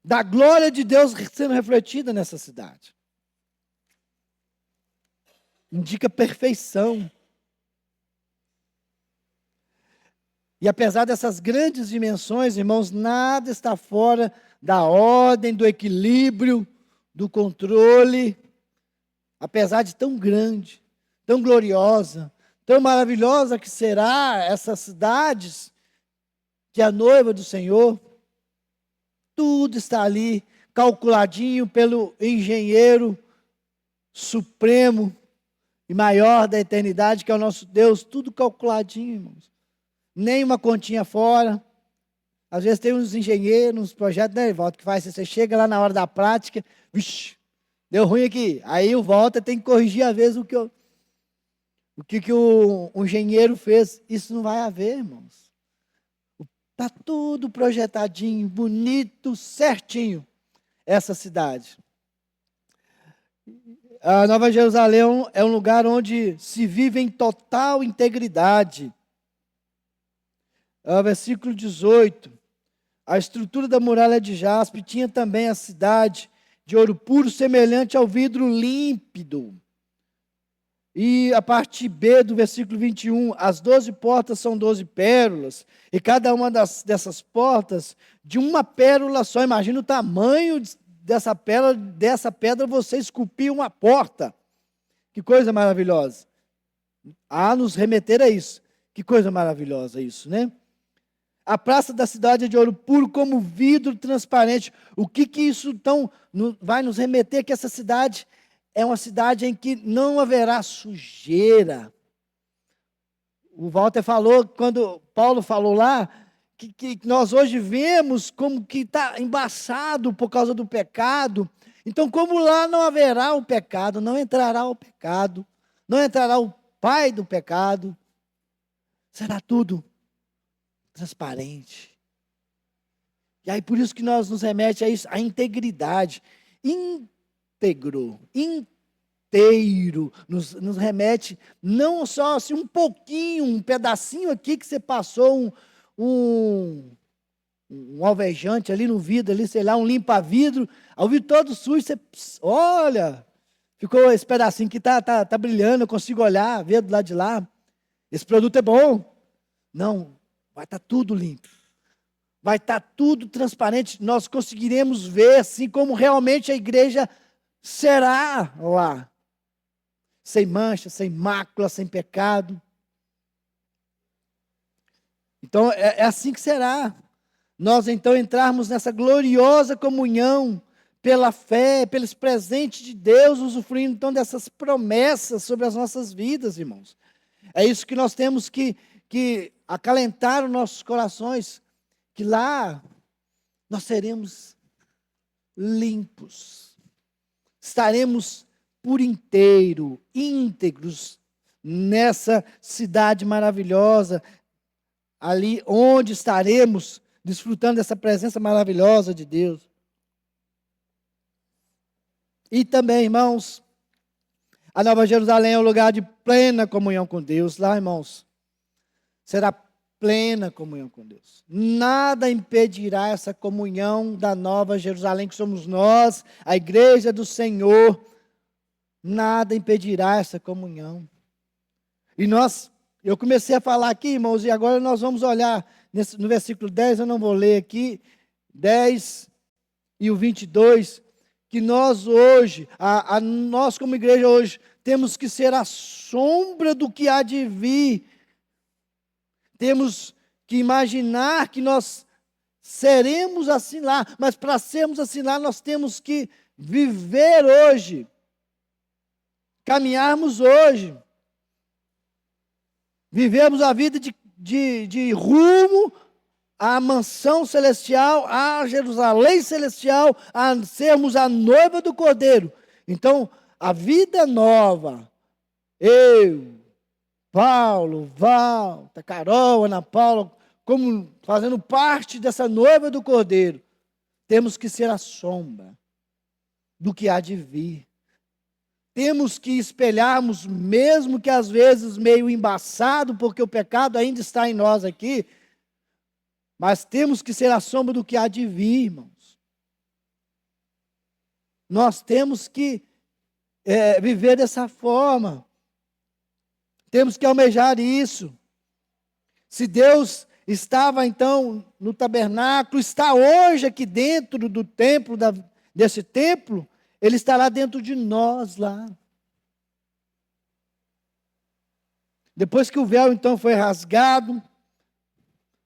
da glória de Deus sendo refletida nessa cidade. Indica perfeição. E apesar dessas grandes dimensões, irmãos, nada está fora da ordem, do equilíbrio, do controle. Apesar de tão grande, tão gloriosa, tão maravilhosa que será essas cidades, que é a noiva do Senhor, tudo está ali, calculadinho pelo engenheiro supremo e maior da eternidade, que é o nosso Deus, tudo calculadinho, irmãos. Nem uma continha fora. Às vezes tem uns engenheiros, uns projetos, né, Walter, que faz assim, você chega lá na hora da prática, vixi, deu ruim aqui. Aí o Walter tem que corrigir, às vezes, o que o engenheiro fez. Isso não vai haver, irmãos. Está tudo projetadinho, bonito, certinho, essa cidade. A Nova Jerusalém é um lugar onde se vive em total integridade. Versículo 18. A estrutura da muralha de jaspe tinha também a cidade de ouro puro, semelhante ao vidro límpido. E a parte B do versículo 21, as 12 portas são 12 pérolas, e cada uma dessas portas de uma pérola só. Imagina o tamanho dessa pedra você esculpir uma porta. Que coisa maravilhosa. A nos remeter a isso. Que coisa maravilhosa isso, né? A praça da cidade é de ouro puro, como vidro transparente. O que isso então vai nos remeter? Que essa cidade é uma cidade em que não haverá sujeira. O Walter falou, quando Paulo falou lá, que nós hoje vemos como que está embaçado por causa do pecado. Então, como lá não haverá o pecado, não entrará o pecado, não entrará o pai do pecado, será tudo transparente. E aí por isso que nós nos remete a isso, a integridade. Íntegro, inteiro, nos remete não só assim um pouquinho, um pedacinho aqui que você passou um alvejante ali no vidro, ali, sei lá, um limpa-vidro, ao vidro todo sujo, você olha, ficou esse pedacinho que tá brilhando, eu consigo olhar, ver do lado de lá, esse produto é bom. Não, vai estar tudo limpo, vai estar tudo transparente, nós conseguiremos ver assim como realmente a igreja será lá, sem mancha, sem mácula, sem pecado. Então é assim que será. Nós então entrarmos nessa gloriosa comunhão pela fé, pelos presentes de Deus, usufruindo então dessas promessas sobre as nossas vidas, irmãos. É isso que nós temos que acalentar os nossos corações, que lá nós seremos limpos, estaremos por inteiro, íntegros, nessa cidade maravilhosa, ali onde estaremos desfrutando dessa presença maravilhosa de Deus. E também, irmãos, a Nova Jerusalém é um lugar de plena comunhão com Deus. Lá, irmãos, será plena comunhão com Deus. Nada impedirá essa comunhão da Nova Jerusalém, que somos nós, a igreja do Senhor. Nada impedirá essa comunhão. E eu comecei a falar aqui, irmãos, e agora nós vamos olhar no versículo 10, eu não vou ler aqui, 10 e o 22, que nós hoje, nós como igreja hoje, temos que ser a sombra do que há de vir. Temos que imaginar que nós seremos assim lá, mas para sermos assim lá, nós temos que viver hoje, caminharmos hoje, vivemos a vida de rumo à mansão celestial, à Jerusalém celestial, a sermos a noiva do Cordeiro. Então, a vida nova, eu, Paulo, Val, Carol, Ana Paula, como fazendo parte dessa noiva do Cordeiro, temos que ser a sombra do que há de vir. Temos que espelharmos, mesmo que às vezes meio embaçado, porque o pecado ainda está em nós aqui, mas temos que ser a sombra do que há de vir, irmãos. Nós temos que viver dessa forma. Temos que almejar isso. Se Deus estava então no tabernáculo, está hoje aqui dentro do templo, desse templo, Ele estará dentro de nós lá. Depois que o véu então foi rasgado,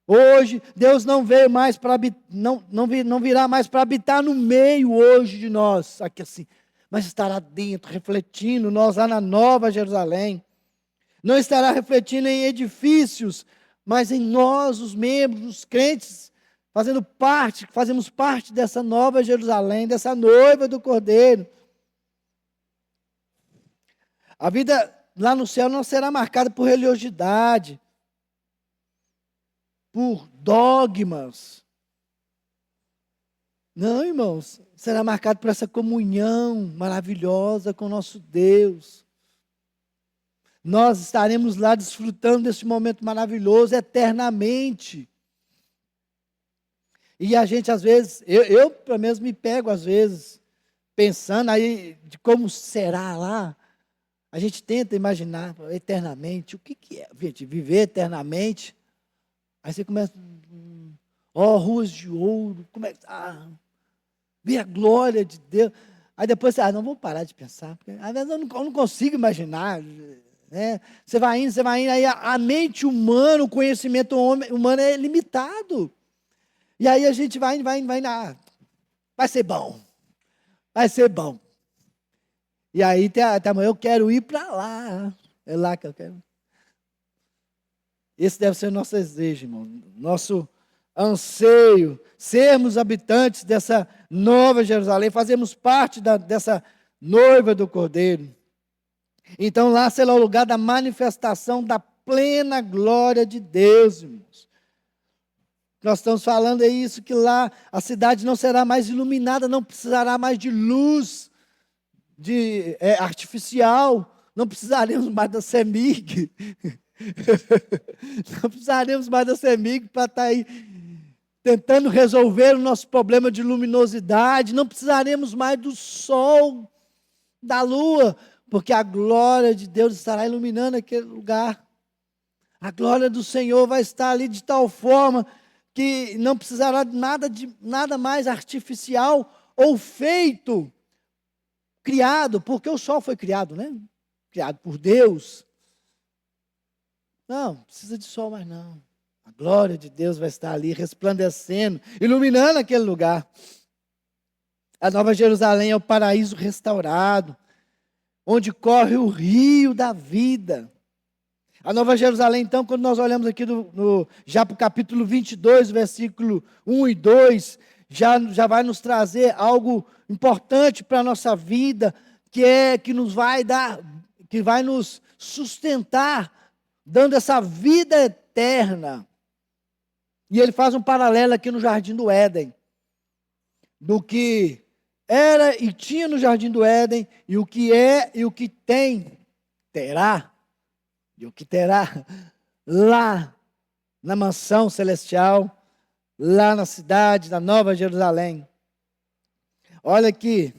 hoje Deus não veio mais para não virá mais para habitar no meio hoje de nós, aqui assim, mas estará dentro, refletindo nós lá na Nova Jerusalém. Não estará refletindo em edifícios, mas em nós, os membros, os crentes, fazemos parte dessa Nova Jerusalém, dessa noiva do Cordeiro. A vida lá no céu não será marcada por religiosidade, por dogmas. Não, irmãos, será marcado por essa comunhão maravilhosa com o nosso Deus. Nós estaremos lá desfrutando desse momento maravilhoso eternamente. E a gente, às vezes, eu pelo menos me pego, às vezes, pensando aí de como será lá. A gente tenta imaginar eternamente, o que é, gente, viver eternamente. Aí você começa, ruas de ouro, ver a glória de Deus. Aí depois você, não vou parar de pensar, porque às vezes eu não consigo imaginar. Né? Você vai indo, aí a mente humana, o conhecimento humano é limitado. E aí a gente vai indo, vai ser bom, vai ser bom. E aí até amanhã eu quero ir para lá, é lá que eu quero. Esse deve ser o nosso desejo, irmão, nosso anseio, sermos habitantes dessa Nova Jerusalém, fazermos parte dessa noiva do Cordeiro. Então lá será o lugar da manifestação da plena glória de Deus, irmãos. Nós estamos falando isso, que lá a cidade não será mais iluminada, não precisará mais de luz artificial, não precisaremos mais da CEMIG, não precisaremos mais da CEMIG para estar aí tentando resolver o nosso problema de luminosidade, não precisaremos mais do sol, da lua, porque a glória de Deus estará iluminando aquele lugar. A glória do Senhor vai estar ali de tal forma que não precisará de nada mais artificial ou feito, criado, porque o sol foi criado, né? Criado por Deus. Não precisa de sol mais não. A glória de Deus vai estar ali resplandecendo, iluminando aquele lugar. A Nova Jerusalém é o paraíso restaurado, onde corre o rio da vida. A Nova Jerusalém, então, quando nós olhamos aqui já para o capítulo 22, versículo 1 e 2, já vai nos trazer algo importante para a nossa vida, que nos vai dar, que vai nos sustentar, dando essa vida eterna. E ele faz um paralelo aqui no Jardim do Éden, do que era e tinha no Jardim do Éden, e o que é e o que terá lá na mansão celestial, lá na cidade da Nova Jerusalém. Olha aqui,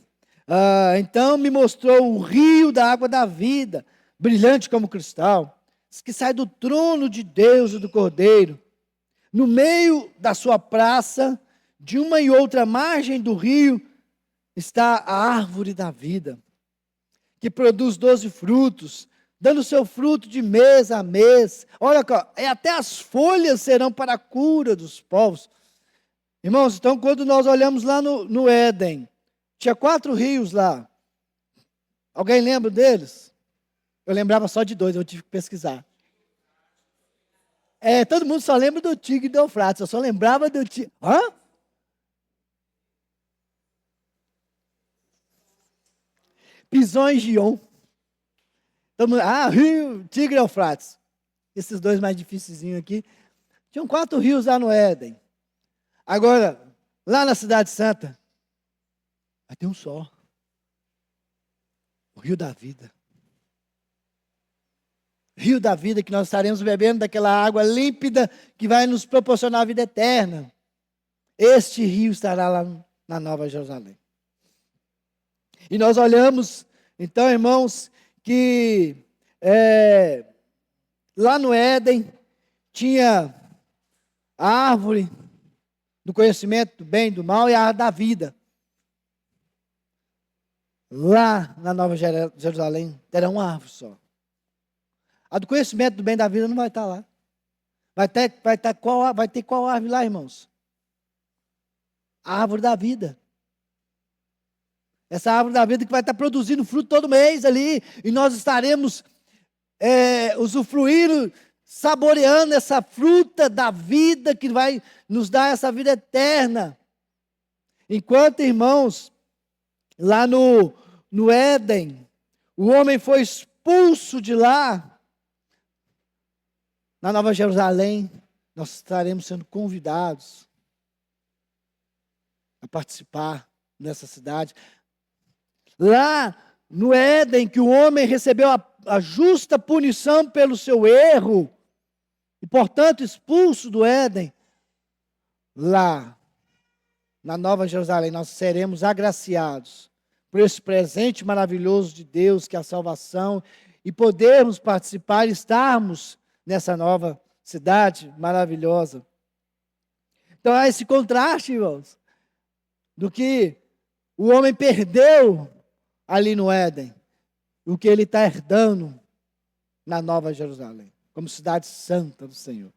então me mostrou o rio da água da vida, brilhante como cristal, que sai do trono de Deus e do Cordeiro. No meio da sua praça, de uma e outra margem do rio, está a árvore da vida, que produz 12 frutos, dando seu fruto de mês a mês. Olha, até as folhas serão para a cura dos povos. Irmãos, então quando nós olhamos lá no Éden, tinha 4 rios lá. Alguém lembra deles? Eu lembrava só de 2, eu tive que pesquisar. Todo mundo só lembra do Tigre e do Eufrates, eu só lembrava do Tigre. Hã? Pison e Gion. Rio, Tigre e Eufrates. Esses 2 mais difícilzinhos aqui. Tinham 4 rios lá no Éden. Agora, lá na Cidade Santa, vai ter um só. O rio da vida. Rio da vida, que nós estaremos bebendo daquela água límpida que vai nos proporcionar a vida eterna. Este rio estará lá na Nova Jerusalém. E nós olhamos, então, irmãos, que lá no Éden tinha a árvore do conhecimento do bem e do mal e a árvore da vida. Lá na Nova Jerusalém terá uma árvore só. A do conhecimento do bem e da vida não vai estar lá. Vai ter qual árvore lá, irmãos? A árvore da vida. Essa árvore da vida que vai estar produzindo fruto todo mês ali. E nós estaremos usufruindo, saboreando essa fruta da vida que vai nos dar essa vida eterna. Enquanto, irmãos, lá no Éden, o homem foi expulso de lá. Na Nova Jerusalém, nós estaremos sendo convidados a participar nessa cidade. Lá no Éden, que o homem recebeu a justa punição pelo seu erro, e portanto expulso do Éden, lá na Nova Jerusalém nós seremos agraciados por esse presente maravilhoso de Deus, que é a salvação, e podermos participar, estarmos nessa nova cidade maravilhosa. Então há esse contraste, irmãos, do que o homem perdeu ali no Éden, o que ele está herdando na Nova Jerusalém, como cidade santa do Senhor.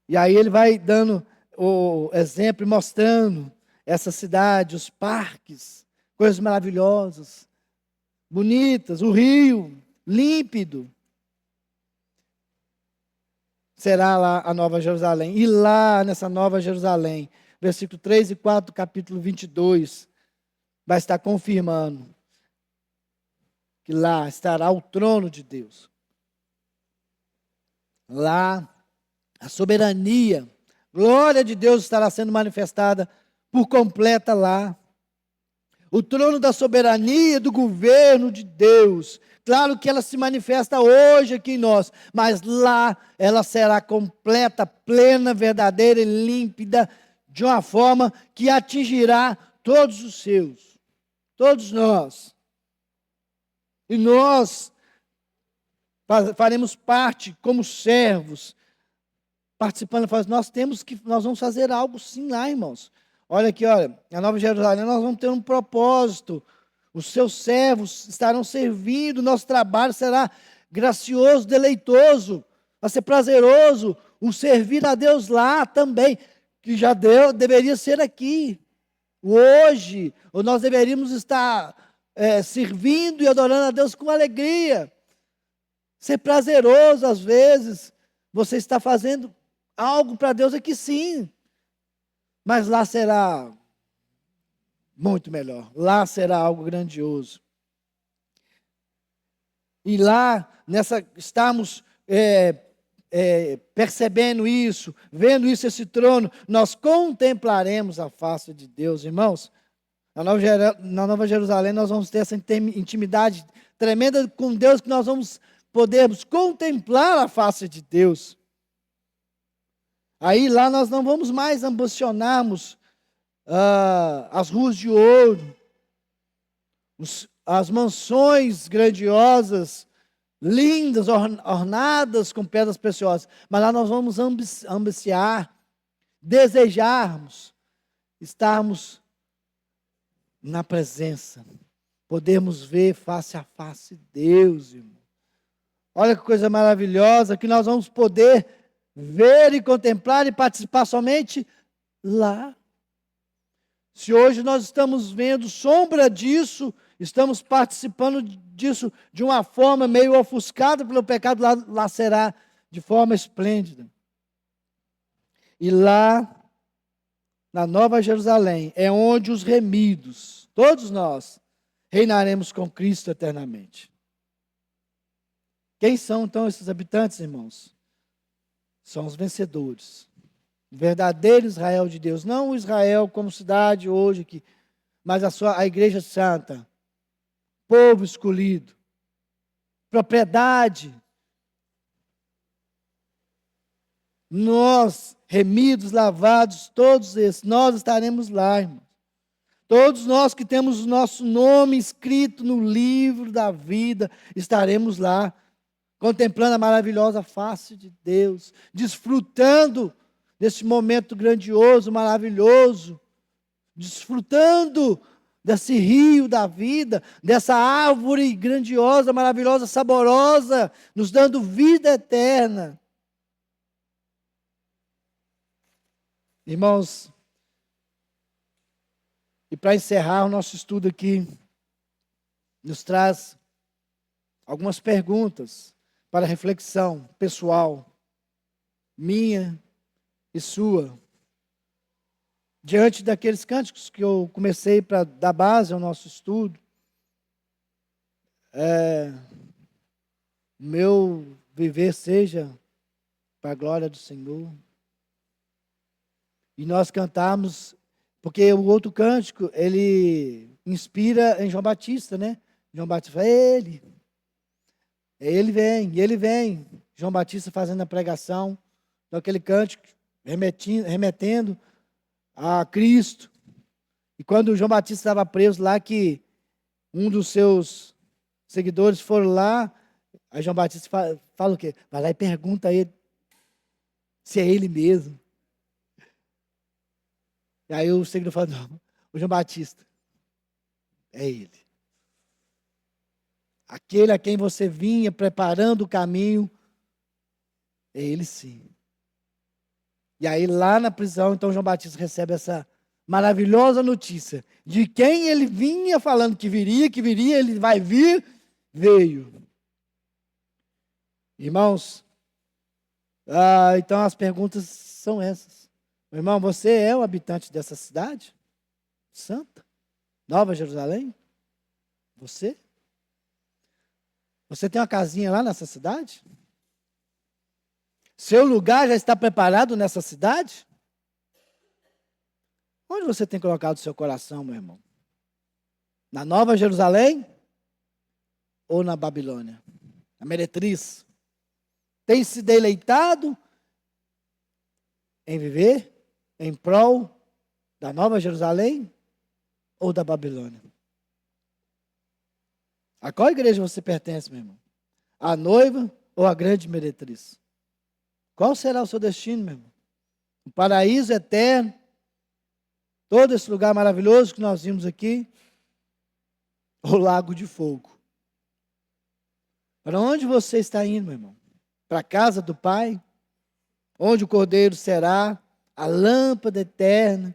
E aí ele vai dando o exemplo, mostrando essa cidade, os parques, coisas maravilhosas, bonitas, o rio límpido. Será lá a Nova Jerusalém. E lá nessa Nova Jerusalém, versículo 3 e 4 do capítulo 22, vai estar confirmando que lá estará o trono de Deus. Lá, a soberania, glória de Deus estará sendo manifestada por completa lá. O trono da soberania, do governo de Deus. Claro que ela se manifesta hoje aqui em nós, mas lá ela será completa, plena, verdadeira e límpida, de uma forma que atingirá todos os seus, todos nós. E nós faremos parte como servos, participando, nós vamos fazer algo sim lá, irmãos. Olha aqui, olha, a Nova Jerusalém, nós vamos ter um propósito. Os seus servos estarão servindo, nosso trabalho será gracioso, deleitoso, vai ser prazeroso, o servir a Deus lá também, que já deveria ser aqui. Hoje, nós deveríamos estar servindo e adorando a Deus com alegria. ser prazeroso às vezes. Você está fazendo algo para Deus aqui sim, mas lá será muito melhor. Lá será algo grandioso. E lá, estamos percebendo isso, vendo isso, esse trono, nós contemplaremos a face de Deus, irmãos. Na Nova Jerusalém nós vamos ter essa intimidade tremenda com Deus, que nós vamos podermos contemplar a face de Deus. Aí lá nós não vamos mais ambicionarmos as ruas de ouro, as mansões grandiosas, lindas, ornadas com pedras preciosas. Mas lá nós vamos ambiciar, desejarmos, estarmos na presença, podemos ver face a face Deus, irmão. Olha que coisa maravilhosa, que nós vamos poder ver e contemplar e participar somente lá. Se hoje nós estamos vendo sombra disso, estamos participando disso de uma forma meio ofuscada pelo pecado, lá será de forma esplêndida. E lá, na Nova Jerusalém, é onde os remidos, todos nós, reinaremos com Cristo eternamente. Quem são então esses habitantes, irmãos? São os vencedores. O verdadeiro Israel de Deus. Não o Israel como cidade hoje aqui, mas a igreja santa. Povo escolhido. Propriedade. Nós, remidos, lavados, todos esses, nós estaremos lá, irmãos. Todos nós que temos o nosso nome escrito no livro da vida, estaremos lá, contemplando a maravilhosa face de Deus, desfrutando desse momento grandioso, maravilhoso, desfrutando desse rio da vida, dessa árvore grandiosa, maravilhosa, saborosa, nos dando vida eterna. Irmãos, e para encerrar o nosso estudo aqui, nos traz algumas perguntas para reflexão pessoal, minha e sua. Diante daqueles cânticos que eu comecei para dar base ao nosso estudo, meu viver seja para a glória do Senhor. E nós cantamos, porque o outro cântico, ele inspira em João Batista, né? João Batista fala, ele vem. João Batista fazendo a pregação, daquele cântico, remetendo a Cristo. E quando João Batista estava preso lá, que um dos seus seguidores foram lá, aí João Batista fala o quê? Vai lá e pergunta a ele se é ele mesmo. E aí o seguidor fala, não, o João Batista, é ele. Aquele a quem você vinha preparando o caminho, é ele sim. E aí lá na prisão, então João Batista recebe essa maravilhosa notícia de quem ele vinha falando que viria, ele vai vir, veio. Irmãos, então as perguntas são essas. Meu irmão, você é o habitante dessa cidade santa, Nova Jerusalém? Você? Você tem uma casinha lá nessa cidade? Seu lugar já está preparado nessa cidade? Onde você tem colocado o seu coração, meu irmão? Na Nova Jerusalém ou na Babilônia? Na meretriz? Tem se deleitado em viver em prol da Nova Jerusalém ou da Babilônia? A qual igreja você pertence, meu irmão? A noiva ou a grande meretriz? Qual será o seu destino, meu irmão? O paraíso eterno, todo esse lugar maravilhoso que nós vimos aqui, ou lago de fogo? Para onde você está indo, meu irmão? Para a casa do Pai? Onde o Cordeiro será a lâmpada eterna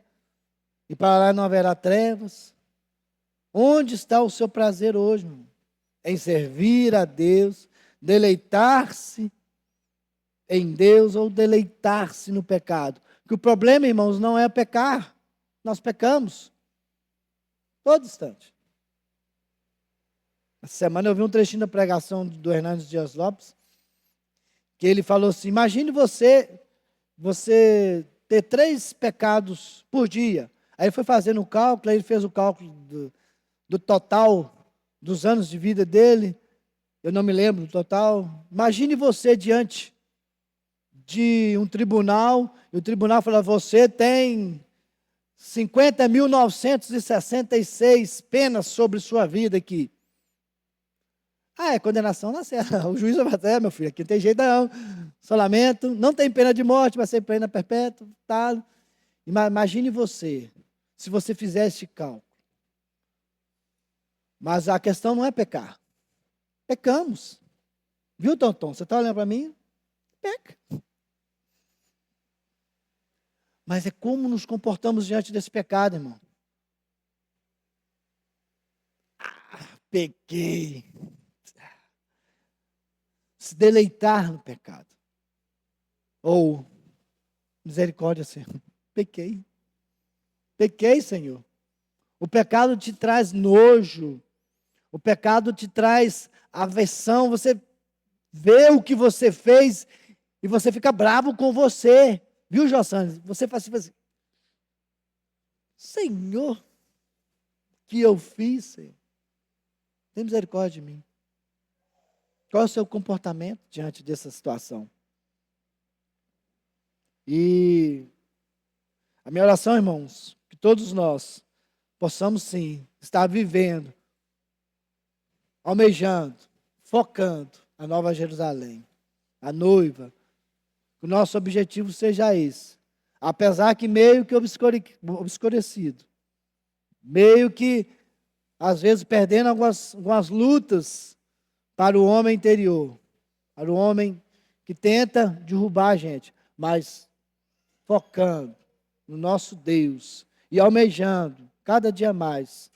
e para lá não haverá trevas? Onde está o seu prazer hoje, meu irmão? Em servir a Deus, Deleitar-se em Deus ou deleitar-se no pecado. Que o problema, irmãos, não é pecar. Nós pecamos. Todo instante. Essa semana eu vi um trechinho da pregação do Hernandes Dias Lopes, que ele falou assim, imagine você ter 3 pecados por dia. Aí ele foi fazendo o cálculo, aí ele fez o cálculo do total dos anos de vida dele. Eu não me lembro do total. Imagine você diante de um tribunal, e o tribunal fala, você tem 50.966 penas sobre sua vida aqui. É condenação na serra. O juiz vai fazer, meu filho, aqui não tem jeito não. Solamento, não tem pena de morte, vai ser pena perpétua. Tá? Imagine você, se você fizer este cálculo. Mas a questão não é pecar. Pecamos. Viu, Tonton? Você está olhando para mim? Peca. Mas é como nos comportamos diante desse pecado, irmão. Pequei. Se deleitar no pecado. Ou, misericórdia, Senhor. Pequei. Pequei, Senhor. O pecado te traz nojo. O pecado te traz aversão. Você vê o que você fez e você fica bravo com você. Viu, Jossane? Você faz assim, Senhor, que eu fiz, Senhor? Tem misericórdia de mim. Qual é o seu comportamento diante dessa situação? E a minha oração, irmãos, que todos nós possamos sim estar vivendo, almejando, focando a Nova Jerusalém, a noiva. Que o nosso objetivo seja esse. Apesar que meio que obscurecido, meio que às vezes perdendo algumas lutas para o homem interior, para o homem que tenta derrubar a gente, mas focando no nosso Deus e almejando cada dia mais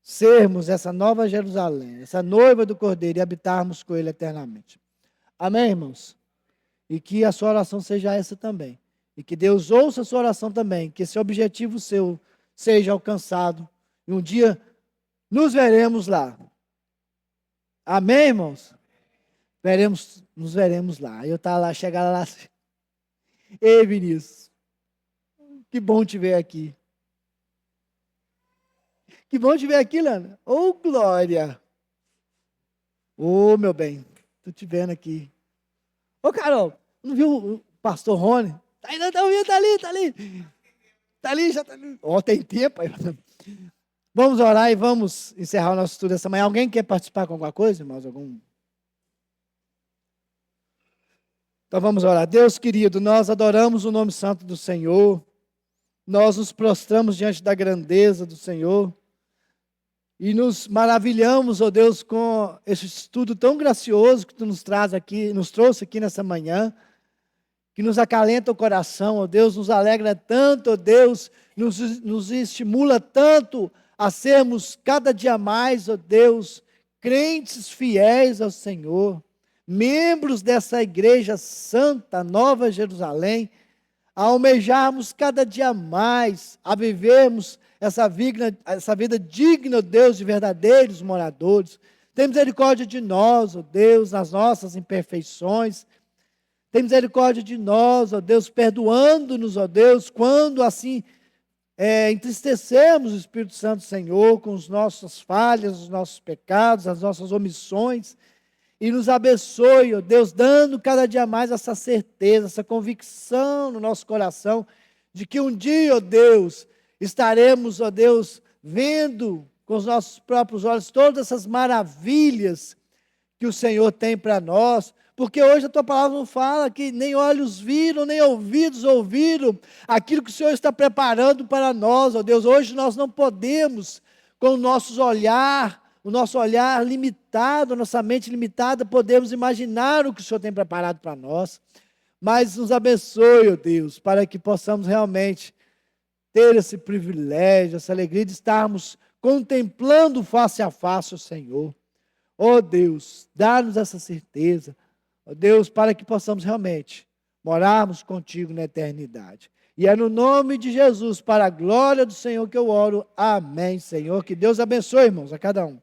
sermos essa nova Jerusalém, essa noiva do Cordeiro e habitarmos com Ele eternamente. Amém, irmãos? E que a sua oração seja essa também. E que Deus ouça a sua oração também, que esse objetivo seu seja alcançado e um dia nos veremos lá. Amém, irmãos? Nos veremos lá. Eu estava lá, chegar lá assim. Ei, Vinícius, que bom te ver aqui. Que bom te ver aqui, Lana. Ô, Glória. Ô, meu bem, estou te vendo aqui. Ô, Carol, não viu o pastor Rony? Tá ali, tá ali. Tá ali, já tá ali. Ó, tem tempo aí. Vamos orar e vamos encerrar o nosso estudo essa manhã. Alguém quer participar com alguma coisa, irmãos? Então vamos orar. Deus querido, nós adoramos o nome santo do Senhor. Nós nos prostramos diante da grandeza do Senhor. E nos maravilhamos, ó Deus, com esse estudo tão gracioso que Tu nos trouxe aqui nessa manhã, que nos acalenta o coração, ó Deus, nos alegra tanto, ó Deus, nos estimula tanto a sermos cada dia mais, ó Deus, crentes fiéis ao Senhor, membros dessa igreja santa, Nova Jerusalém, a almejarmos cada dia mais, a vivermos essa vida digna, ó Deus, de verdadeiros moradores. Tem misericórdia de nós, ó Deus, nas nossas imperfeições. Tem misericórdia de nós, ó Deus, perdoando-nos, ó Deus, quando assim entristecemos o Espírito Santo, Senhor, com as nossas falhas, os nossos pecados, as nossas omissões. E nos abençoe, ó Deus, dando cada dia mais essa certeza, essa convicção no nosso coração, de que um dia, ó Deus, estaremos, ó Deus, vendo com os nossos próprios olhos todas essas maravilhas que o Senhor tem para nós, porque hoje a Tua palavra não fala que nem olhos viram, nem ouvidos ouviram aquilo que o Senhor está preparando para nós, ó Deus. Hoje nós não podemos, com o nosso olhar limitado, a nossa mente limitada, podemos imaginar o que o Senhor tem preparado para nós, mas nos abençoe, ó Deus, para que possamos realmente ter esse privilégio, essa alegria de estarmos contemplando face a face o Senhor. Oh Deus, dá-nos essa certeza, oh Deus, para que possamos realmente morarmos contigo na eternidade. E é no nome de Jesus, para a glória do Senhor, que eu oro. Amém, Senhor. Que Deus abençoe, irmãos, a cada um.